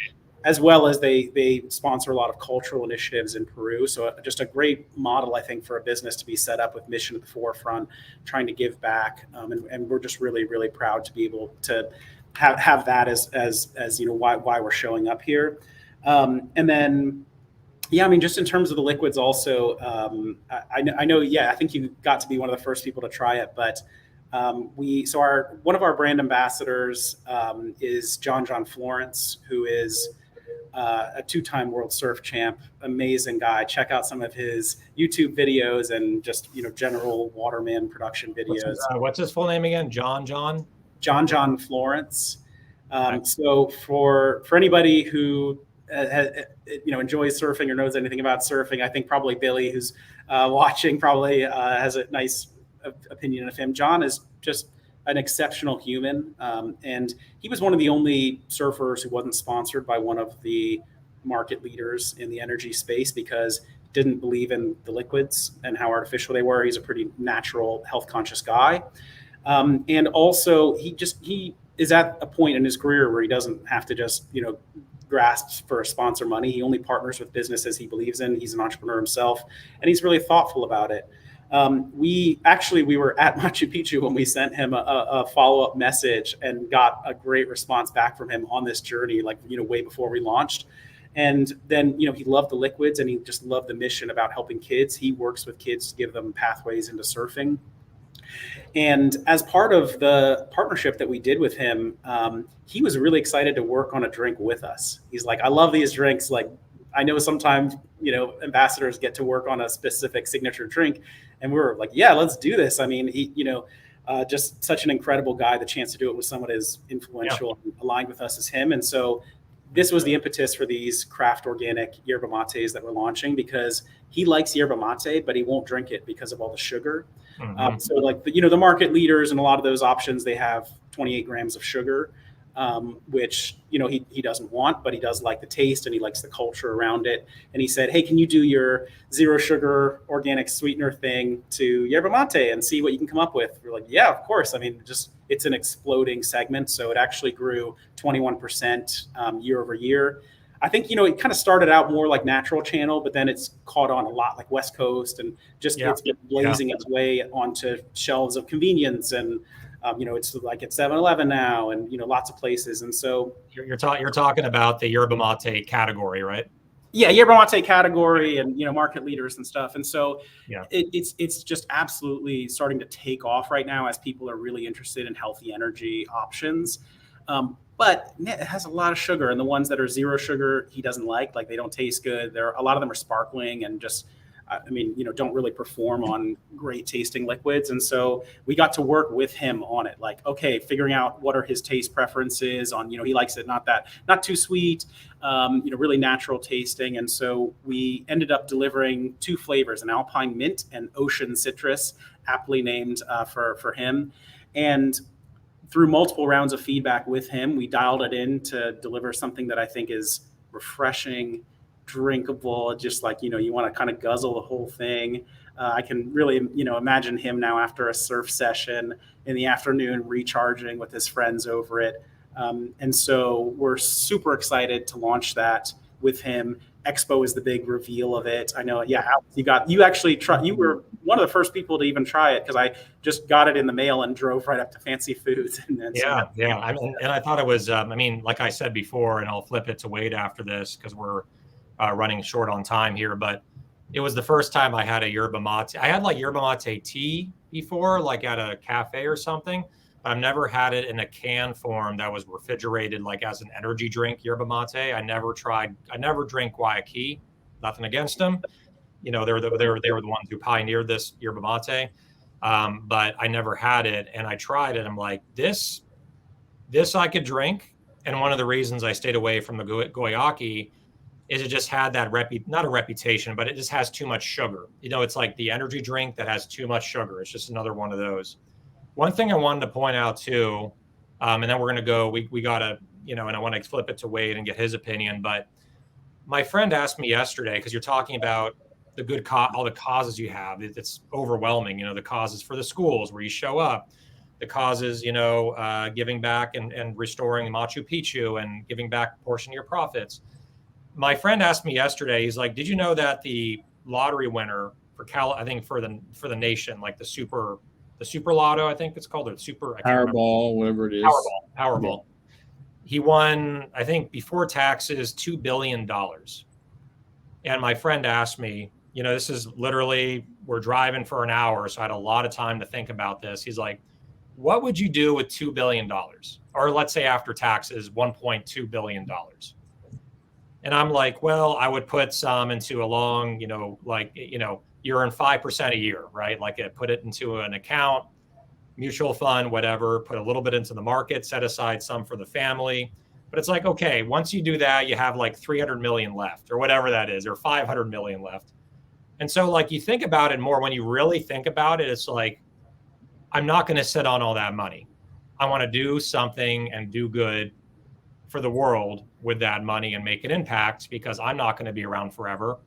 As well as they sponsor a lot of cultural initiatives in Peru. So just a great model, I think, for a business to be set up with mission at the forefront, trying to give back. And we're just really, really proud to be able to have that as why we're showing up here. And then, just in terms of the liquids also, I know, I think you got to be one of the first people to try it, but One of our brand ambassadors is John Florence, who is a two-time world surf champ, amazing guy. Check out some of his YouTube videos and just general waterman production videos. What's his full name again? John Florence. Okay. So for anybody who enjoys surfing or knows anything about surfing, I think probably Billy, who's watching, probably has a nice opinion of him. John is just an exceptional human, and he was one of the only surfers who wasn't sponsored by one of the market leaders in the energy space because he didn't believe in the liquids and how artificial they were. He's a pretty natural, health conscious guy, and also he is at a point in his career where he doesn't have to just grasp for sponsor money. He only partners with businesses he believes in. He's an entrepreneur himself, and he's really thoughtful about it. We were at Machu Picchu when we sent him a follow-up message and got a great response back from him on this journey, way before we launched. And then, he loved the liquids and he just loved the mission about helping kids. He works with kids to give them pathways into surfing. And as part of the partnership that we did with him, he was really excited to work on a drink with us. He's like, I love these drinks. Like, I know sometimes, ambassadors get to work on a specific signature drink. And we were like, yeah, let's do this. I mean, he, just such an incredible guy, the chance to do it with someone as influential and aligned with us as him. And so this was the impetus for these craft organic yerba mates that we're launching, because he likes yerba mate, but he won't drink it because of all the sugar. Mm-hmm. So the market leaders and a lot of those options, they have 28 grams of sugar, which, he doesn't want, but he does like the taste and he likes the culture around it. And he said, hey, can you do your 0 sugar organic sweetener thing to yerba mate and see what you can come up with? We're like, yeah, of course. I mean, it's an exploding segment. So it actually grew 21% year over year. I think, it kind of started out more like natural channel, but then it's caught on a lot like West Coast and just it's been blazing its way onto shelves of convenience. And, it's like at 7-Eleven now and, lots of places. And so you're talking about the yerba mate category, right? Yeah, yerba mate category and, market leaders and stuff. And so it's just absolutely starting to take off right now as people are really interested in healthy energy options. But it has a lot of sugar, and the ones that are 0 sugar, he doesn't like they don't taste good. A lot of them are sparkling and just, don't really perform on great tasting liquids. And so we got to work with him on it. Figuring out what are his taste preferences on, he likes it not too sweet, really natural tasting. And so we ended up delivering 2 flavors, an alpine mint and ocean citrus, aptly named for him. And through multiple rounds of feedback with him, we dialed it in to deliver something that I think is refreshing, drinkable, just you want to kind of guzzle the whole thing. I can really, imagine him now after a surf session in the afternoon, recharging with his friends over it. And so we're super excited to launch that with him. Expo is the big reveal of it. I know. Yeah. Alex, you were one of the first people to even try it, because I just got it in the mail and drove right up to Fancy Foods. And I thought it was, like I said before, and I'll flip it to Wade after this because we're running short on time here, but it was the first time I had a yerba mate. I had yerba mate tea before, at a cafe or something, but I've never had it in a can form that was refrigerated, as an energy drink, yerba mate. I never drank Guayaquil, nothing against them. They were the ones who pioneered this yerba mate. But I never had it, and I tried it. I'm like, this I could drink. And one of the reasons I stayed away from the Guayaquil is it just had that not a reputation, but it just has too much sugar. It's like the energy drink that has too much sugar. It's just another one of those. One thing I wanted to point out too, and then we're going to go, we got to, and I want to flip it to Wade and get his opinion. But my friend asked me yesterday, because you're talking about all the causes you have. It's overwhelming, the causes for the schools where you show up, the causes, giving back and restoring Machu Picchu and giving back a portion of your profits. My friend asked me yesterday, he's like, did you know that the lottery winner for for the nation, the super lotto, I think it's called, or super Powerball, whatever it is. Powerball. He won, I think, before taxes, $2 billion. And my friend asked me, this is literally, we're driving for an hour, so I had a lot of time to think about this. He's like, what would you do with $2 billion? Or let's say after taxes, $1.2 billion. And I'm like, well, I would put some into a long, you earn 5% a year, right? Like put it into an account, mutual fund, whatever, put a little bit into the market, set aside some for the family. But it's like, okay, once you do that, you have like 300 million left or whatever that is, or 500 million left. And so like you think about it more, when you really think about it, it's like, I'm not going to sit on all that money. I want to do something and do good for the world with that money and make an impact, because I'm not going to be around forever.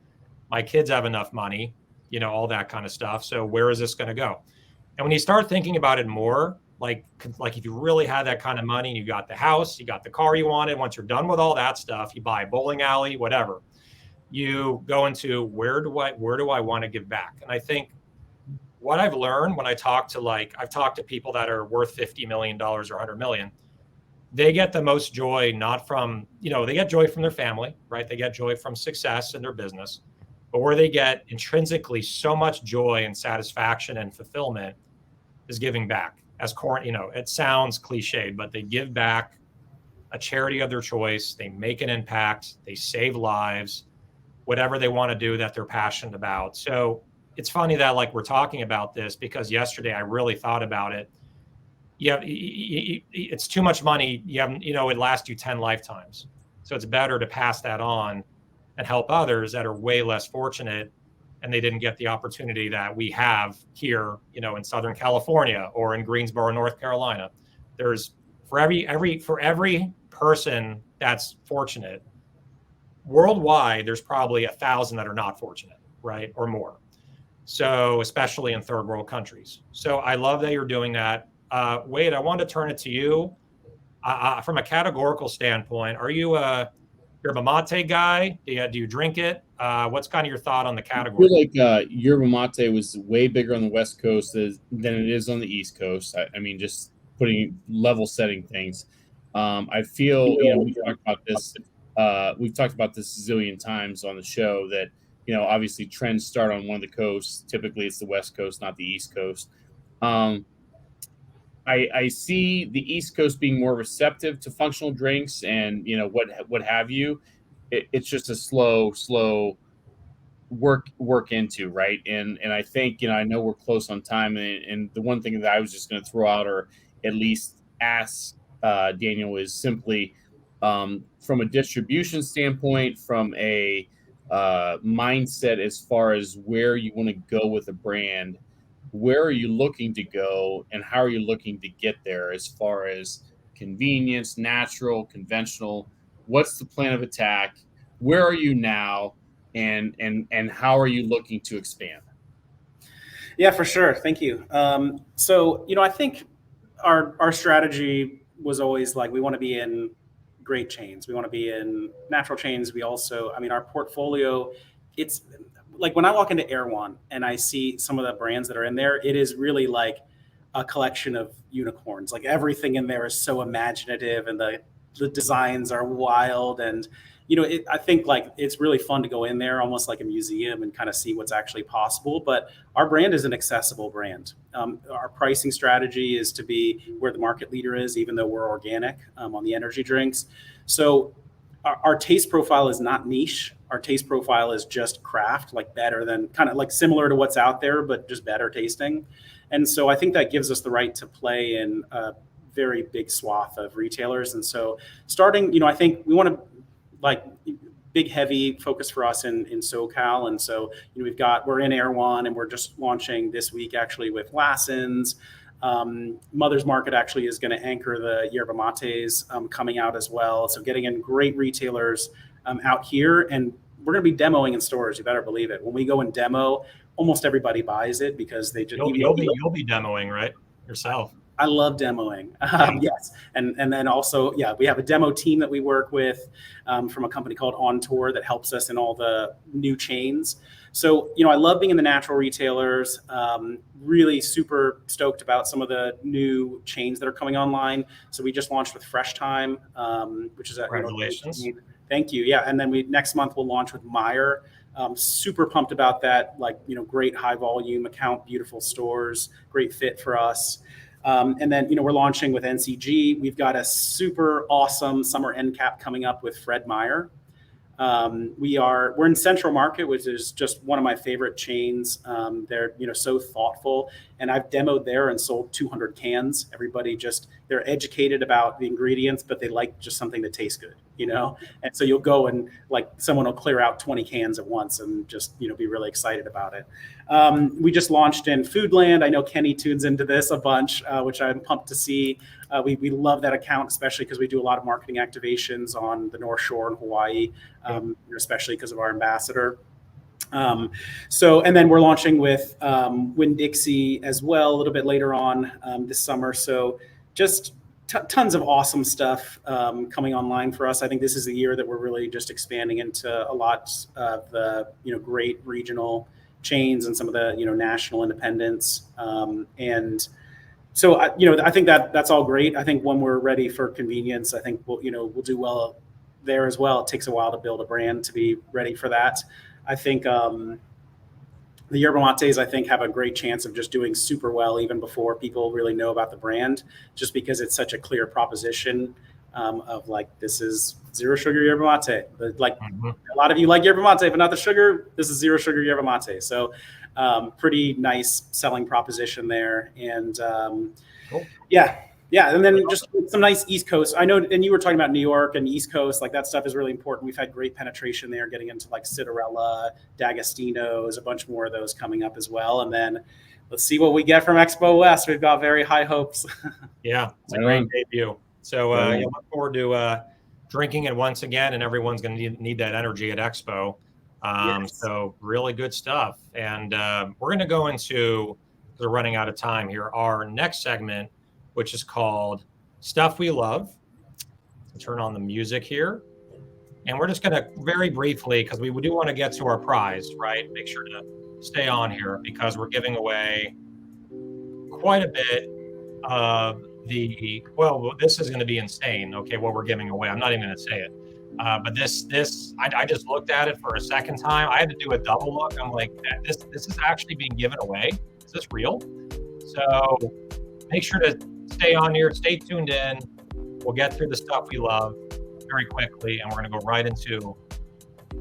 My kids have enough money, all that kind of stuff. So where is this going to go? And when you start thinking about it more, like if you really had that kind of money and you got the house, you got the car you wanted, once you're done with all that stuff, you buy a bowling alley, whatever, you go into where do I want to give back? And I think what I've learned when I've talked to people that are worth $50 million or 100 million, they get the most joy, not from, they get joy from their family, right? They get joy from success in their business, but where they get intrinsically so much joy and satisfaction and fulfillment is giving back. As it sounds cliched, but they give back a charity of their choice. They make an impact. They save lives, whatever they want to do that they're passionate about. So it's funny that like we're talking about this, because yesterday I really thought about it. It's too much money. It lasts you 10 lifetimes. So it's better to pass that on and help others that are way less fortunate and they didn't get the opportunity that we have here, in Southern California or in Greensboro, North Carolina. There's for every person that's fortunate worldwide, there's probably 1,000 that are not fortunate, right? Or more. So especially in third world countries. So I love that you're doing that. Wade, I want to turn it to you. From a categorical standpoint, are you you're a mate guy? Do you drink it? What's kind of your thought on the category? I feel like yerba mate was way bigger on the West Coast than it is on the East Coast. I mean, just putting level setting things. I feel, we talked about this. We've talked about this a zillion times on the show that, obviously trends start on one of the coasts. Typically it's the West Coast, not the East Coast. I see the East Coast being more receptive to functional drinks and what have you. It's just a slow work into, right? And I think I know we're close on time, and the one thing that I was just going to throw out, or at least ask Daniel, is simply from a distribution standpoint, from a mindset as far as where you want to go with a brand. Where are you looking to go, and how are you looking to get there as far as convenience, natural, conventional? What's the plan of attack? Where are you now, and how are you looking to expand? Yeah, for sure. Thank you. So I think our strategy was always like, we want to be in great chains. We want to be in natural chains. We also, our portfolio, it's like when I walk into Erewhon and I see some of the brands that are in there, it is really like a collection of unicorns. Like everything in there is so imaginative, and the designs are wild. And, I think like it's really fun to go in there almost like a museum and kind of see what's actually possible. But our brand is an accessible brand. Our pricing strategy is to be where the market leader is, even though we're organic on the energy drinks. So our taste profile is not niche. Our taste profile is just craft, like better than, kind of like similar to what's out there, but just better tasting. And so I think that gives us the right to play in a very big swath of retailers. And so starting, I think we want to like big, heavy focus for us in SoCal. And so, we're in Erewhon, and we're just launching this week actually with Lassen's. Mother's Market actually is going to anchor the yerba mates coming out as well. So getting in great retailers out here, and we're going to be demoing in stores. You better believe it. When we go and demo, almost everybody buys it because they just you'll be demoing, right, yourself. I love demoing. Yes. And then also, we have a demo team that we work with from a company called On Tour that helps us in all the new chains. So, I love being in the natural retailers, really super stoked about some of the new chains that are coming online. So we just launched with Fresh Time, which is congratulations. Thank you. Yeah. And then next month we'll launch with Meyer. Super pumped about that. Like, great high volume account, beautiful stores, great fit for us. And then, we're launching with NCG. We've got a super awesome summer end cap coming up with Fred Meyer. We're in Central Market, which is just one of my favorite chains. They're, so thoughtful, and I've demoed there and sold 200 cans. Everybody they're educated about the ingredients, but they like just something that tastes good, and so you'll go and like someone will clear out 20 cans at once and just, be really excited about it. We just launched in Foodland. I know Kenny tunes into this a bunch, which I'm pumped to see. We love that account, especially because we do a lot of marketing activations on the North Shore in Hawaii, especially because of our ambassador. And then we're launching with Winn-Dixie as well a little bit later on this summer. So just tons of awesome stuff coming online for us. I think this is the year that we're really just expanding into a lot of the great regional chains and some of the national independents. And so I think that's all great. I think when we're ready for convenience, I think we'll do well there as well. It takes a while to build a brand to be ready for that. I think the yerba mates, I think, have a great chance of just doing super well even before people really know about the brand, just because it's such a clear proposition of like, this is zero sugar yerba mate. Like a lot of you like yerba mate, but not the sugar. This is zero sugar yerba mate. So pretty nice selling proposition there. And Cool. Yeah, and then just some nice East Coast. I know, and you were talking about New York and East Coast, like that stuff is really important. We've had great penetration there, getting into like Citarella, D'Agostino's, a bunch more of those coming up as well. And then let's see what we get from Expo West. We've got very high hopes. Yeah, it's a great debut. So look forward to drinking it once again, and everyone's going to need that energy at Expo. Yes. So really good stuff. And we're going to go into, because we're running out of time here, our next segment, which is called Stuff We Love. Turn on the music here. And we're just going to very briefly, because we do want to get to our prize, right? Make sure to stay on here because we're giving away quite a bit of this is going to be insane. Okay, what we're giving away. I'm not even going to say it. But I just looked at it for a second time. I had to do a double look. I'm like, this is actually being given away. Is this real? So make sure to stay on here, stay tuned in. We'll get through the stuff we love very quickly, and we're going to go right into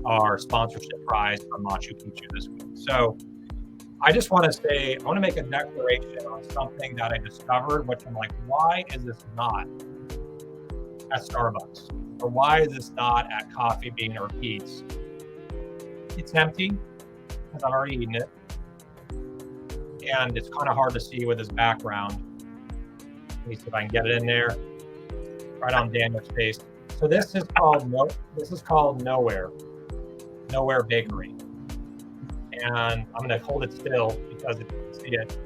our sponsorship prize from Machu Picchu this week. So I just want to make a declaration on something that I discovered, which I'm like, why is this not at Starbucks? Or why is this not at Coffee Bean or Pete's? It's empty because I've already eaten it. And it's kind of hard to see with this background. Let me see if I can get it in there. Right on Daniel's face. So this is called Nowhere Bakery. And I'm going to hold it still because if you can see it.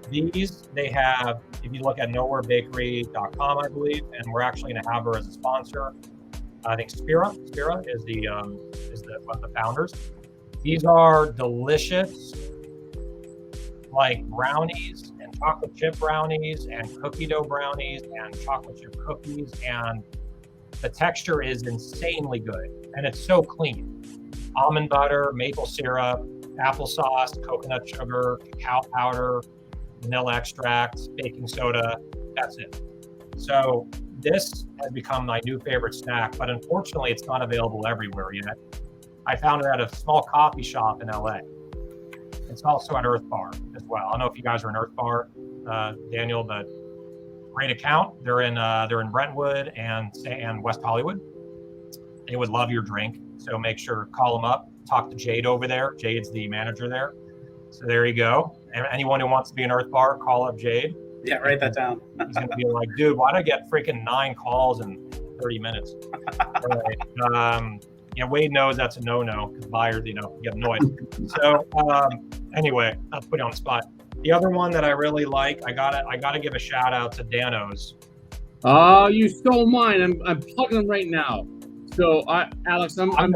These, they have, if you look at nowherebakery.com, I believe, and we're actually going to have her as a sponsor. I think Spira is one of the founders. These are delicious, like brownies and chocolate chip brownies and cookie dough brownies and chocolate chip cookies, and the texture is insanely good and it's so clean. Almond butter, maple syrup, applesauce, coconut sugar, cacao powder, vanilla extract, baking soda, that's it. So this has become my new favorite snack, but unfortunately it's not available everywhere yet. I found it at a small coffee shop in LA. It's also at Earth Bar as well. I don't know if you guys are in Earth Bar, Daniel, but great account. They're in Brentwood and West Hollywood. They would love your drink. So make sure, call them up, talk to Jade over there. Jade's the manager there. So there you go. Anyone who wants to be an Earth Bar, call up Jade. Yeah, write that down. He's going to be like, dude, why did I get freaking 9 calls in 30 minutes? Right. Wade knows that's a no-no because buyers, get annoyed. So anyway, I'll put you on the spot. The other one that I really like, I gotta give a shout out to Dano's. Oh, you stole mine. I'm plugging them right now. So Alex, I'm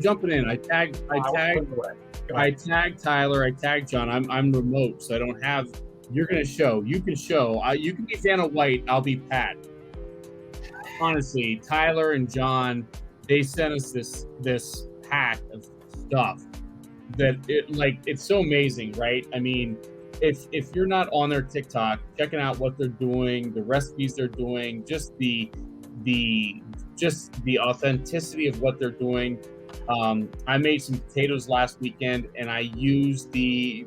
jumping in. I tagged Tyler. I tagged John. I'm remote, so I don't have. You're gonna show. You can show. You can be Dana White. I'll be Pat. Honestly, Tyler and John, they sent us this pack of stuff that it's so amazing, right? I mean, if you're not on their TikTok, checking out what they're doing, the recipes they're doing, just the authenticity of what they're doing. I made some potatoes last weekend, and I used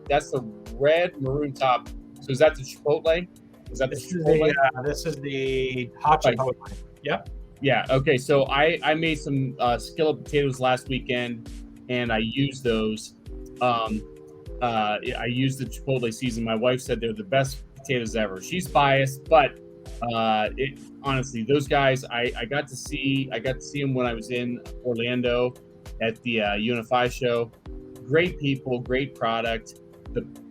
that's the red maroon top. So is that the chipotle? Is that the chipotle? This is the hot chipotle. Yep. Yeah. Okay. So I made some skillet potatoes last weekend, and I used those. I used the chipotle season. My wife said they're the best potatoes ever. She's biased, but honestly, those guys, I got to see them when I was in Orlando at the Unify show. Great people, great product.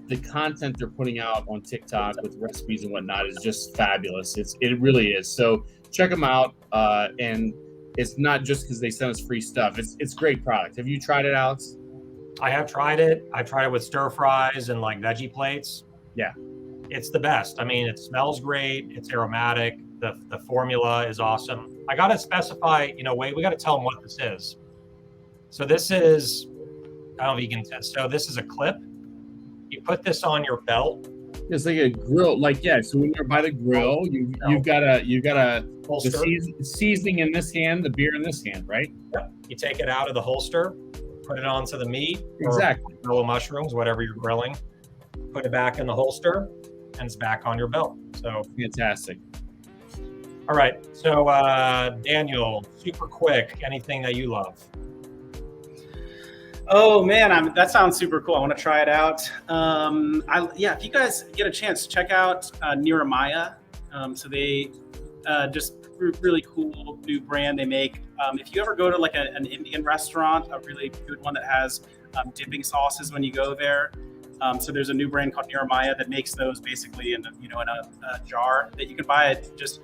The content they're putting out on TikTok with recipes and whatnot is just fabulous. It really is. So check them out. And it's not just because they send us free stuff. It's great product. Have you tried it, Alex? I have tried it. I tried it with stir fries and like veggie plates. Yeah. It's the best. I mean, it smells great. It's aromatic. The formula is awesome. I got to specify, we got to tell them what this is. So this is, I don't know if you can test. So this is a clip. You put this on your belt. It's like a grill, so when you're by the grill, you've got the seasoning in this hand, the beer in this hand, right? Yep. You take it out of the holster, put it onto the meat, exactly, or grill mushrooms, whatever you're grilling. Put it back in the holster, and it's back on your belt. So fantastic. All right. So Daniel, super quick, anything that you love? Oh man, that sounds super cool. I want to try it out. If you guys get a chance, check out Niramaya. So they just really cool new brand they make. If you ever go to like an Indian restaurant, a really good one that has dipping sauces when you go there. So there's a new brand called Niramaya that makes those basically in a jar that you can buy. It just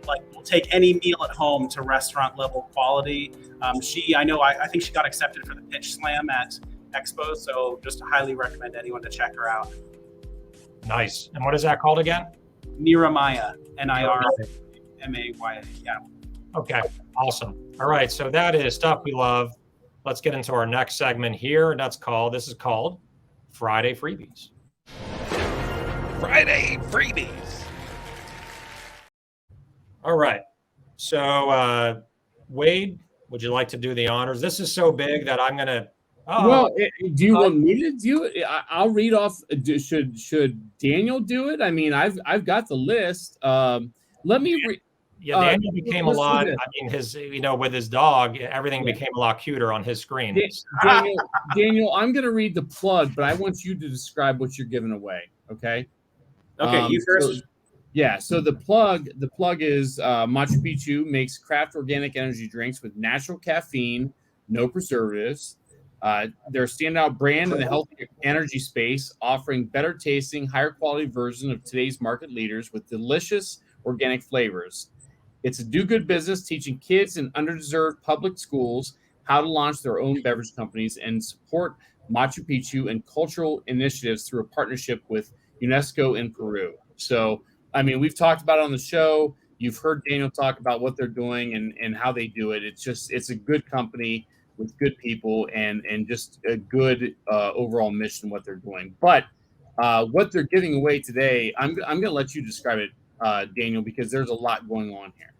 will take any meal at home to restaurant level quality. I think she got accepted for the Pitch Slam at Expo, so just highly recommend anyone to check her out. Nice. And what is that called again? Niramaya, Niramaya. Yeah. Okay. Awesome. All right. So that is stuff we love. Let's get into our next segment here. And this is called Friday Freebies. Friday Freebies. All right. So, Wade, would you like to do the honors? This is so big that I'm going to. Do you want me to do it? I'll read off. Should Daniel do it? I mean, I've got the list. Let me read. Yeah, Daniel became a lot. I mean, with his dog, everything became a lot cuter on his screen. Daniel, I'm going to read the plug, but I want you to describe what you're giving away. Okay. Okay, you first. So the plug is Machu Picchu makes craft organic energy drinks with natural caffeine, no preservatives. They're a standout brand in the healthy energy space, offering better tasting, higher quality version of today's market leaders with delicious organic flavors. It's a do-good business teaching kids in underserved public schools how to launch their own beverage companies and support Machu Picchu and cultural initiatives through a partnership with UNESCO in Peru. So, I mean, we've talked about it on the show. You've heard Daniel talk about what they're doing and how they do it. It's a good company with good people and just a good overall mission, what they're doing. But what they're giving away today, I'm going to let you describe it, Daniel, because there's a lot going on here.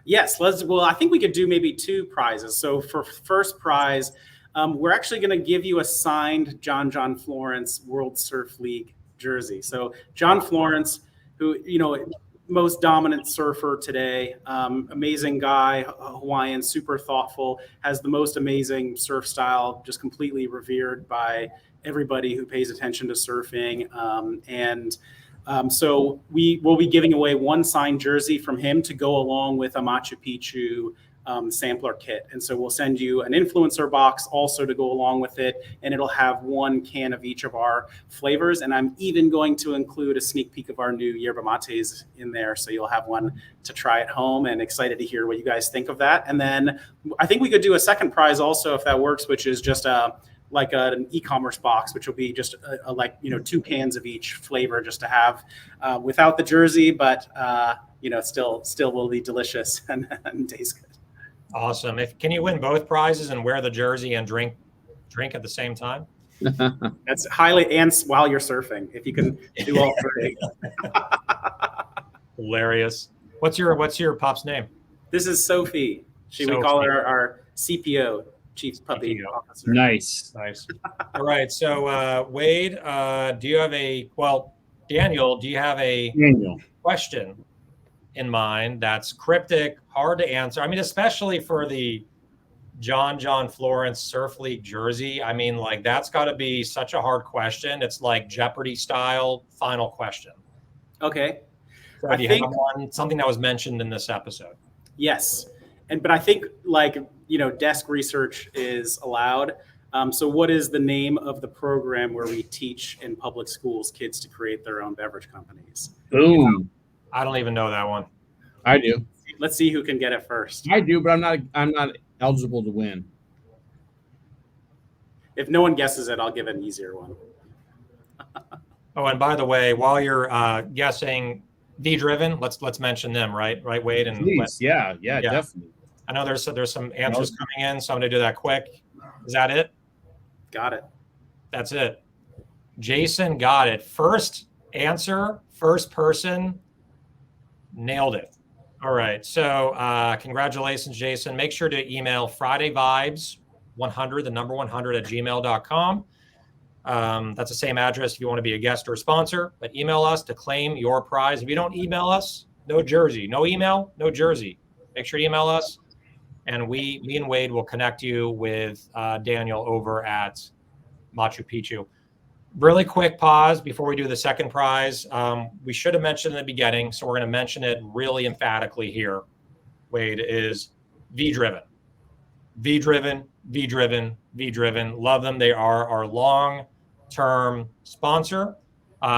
Yes, I think we could do maybe two prizes. So for first prize, we're actually going to give you a signed John Florence World Surf League jersey. So John Florence, who, most dominant surfer today, amazing guy, Hawaiian, super thoughtful, has the most amazing surf style, just completely revered by everybody who pays attention to surfing. So we will be giving away one signed jersey from him to go along with a Machu Picchu sampler kit. And so we'll send you an influencer box also to go along with it. And it'll have one can of each of our flavors. And I'm even going to include a sneak peek of our new yerba mates in there. So you'll have one to try at home, and excited to hear what you guys think of that. And then I think we could do a second prize also, if that works, which is just an e-commerce box, which will be just 2 cans of each flavor, just to have without the jersey, but still will be delicious and taste good. Awesome. Can you win both prizes and wear the jersey and drink at the same time? That's highly, and while you're surfing, if you can do all three. Hilarious. What's your pup's name? This is Sophie. We call her our CPO, Chief Puppy CPO. Officer. Nice. All right. So Wade, Daniel, do you have a question in mind that's cryptic, hard to answer? I mean, especially for the John Florence Surf League jersey. I mean, like, that's got to be such a hard question. It's like Jeopardy style final question. Okay. So do you have one, something that was mentioned in this episode? Yes. But I think, like, desk research is allowed. So what is the name of the program where we teach in public schools kids to create their own beverage companies? Boom. I don't even know that one. I do. Let's see who can get it first. I do, but I'm not eligible to win. If no one guesses it, I'll give an easier one. Oh, and by the way, while you're guessing V-Driven, let's mention them, right, Wade? And please, yeah, definitely. I know there's some answers coming in, so I'm gonna do that quick. Is that it? Got it. That's it. Jason got it. First answer, first person, nailed it. All right. So congratulations, Jason. Make sure to email FridayVibes100, the number 100 at gmail.com. That's the same address if you want to be a guest or a sponsor, but email us to claim your prize. If you don't email us, no jersey. No email, no jersey. Make sure to email us, and me and Wade will connect you with Daniel over at Machu Picchu. Really quick pause before we do the second prize. We should have mentioned in the beginning, so we're going to mention it really emphatically here. Wade, is V-Driven. V-Driven, V-Driven, V-Driven. Love them. They are our long-term sponsor.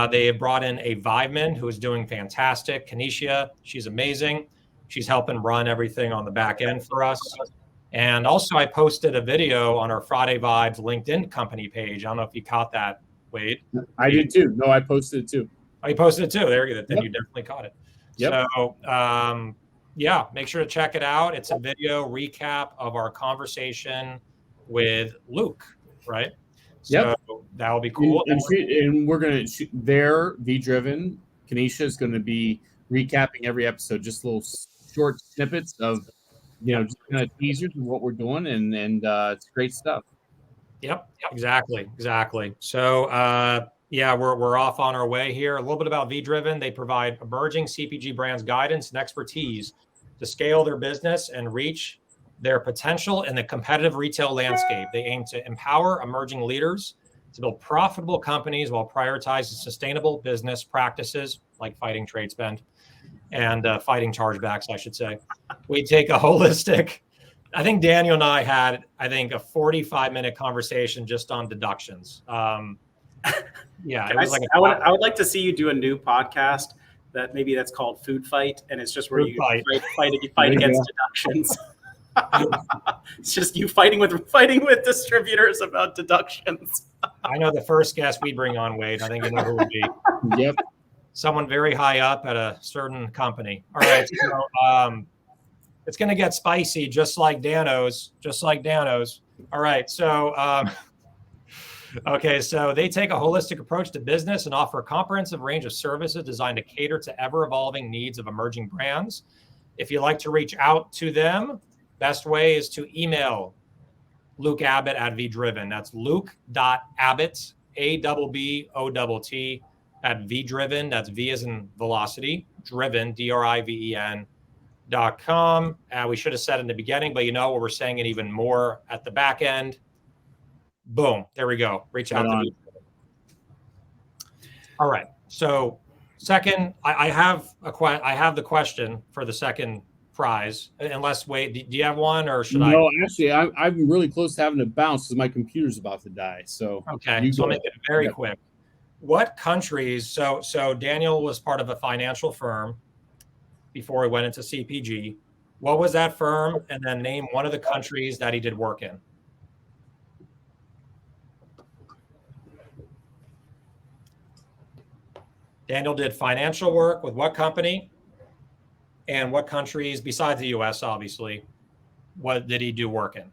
They have brought in a Viveman who is doing fantastic. Kanisha, she's amazing. She's helping run everything on the back end for us. And also, I posted a video on our Friday Vibes LinkedIn company page. I don't know if you caught that, Wade. I did too. No, I posted it too. Oh, you posted it too. There you go. Then you definitely caught it. Yep. So, make sure to check it out. It's a video recap of our conversation with Luke, right? So that'll be cool. And we're going to, their V-Driven, Kanisha is going to be recapping every episode, just little short snippets of, just kind of teasers of what we're doing. And it's great stuff. Yep, exactly. So, we're off on our way here. A little bit about V-Driven. They provide emerging CPG brands guidance and expertise to scale their business and reach their potential in the competitive retail landscape. They aim to empower emerging leaders to build profitable companies while prioritizing sustainable business practices like fighting trade spend and fighting chargebacks, I should say. We take a holistic, I think Daniel and I had, a 45-minute conversation just on deductions. It was like I would like to see you do a new podcast that's called Food Fight, and it's just where you fight against deductions. It's just you fighting with distributors about deductions. I know the first guest we bring on, Wade. I think you know who it would be. Yep. Someone very high up at a certain company. All right. So it's going to get spicy, just like Dano's. All right. So, so they take a holistic approach to business and offer a comprehensive range of services designed to cater to ever-evolving needs of emerging brands. If you'd like to reach out to them, best way is to email Luke Abbott at V-Driven. That's luke.abbott, ABBOTT, at V-Driven. That's V as in velocity, driven, DRIVEN.com. We should have said in the beginning, but what we're saying it even more at the back end. Boom. There we go. Reach out to me. All right. So second, I have the question for the second prize. Unless, Wade, do you have one, or should I? No, actually, I'm really close to having to bounce because my computer's about to die. So okay, so I'll make it very quick. What countries? So Daniel was part of a financial firm before he went into CPG. What was that firm? And then name one of the countries that he did work in. Daniel did financial work with what company? And what countries, besides the U.S., obviously, what did he do work in?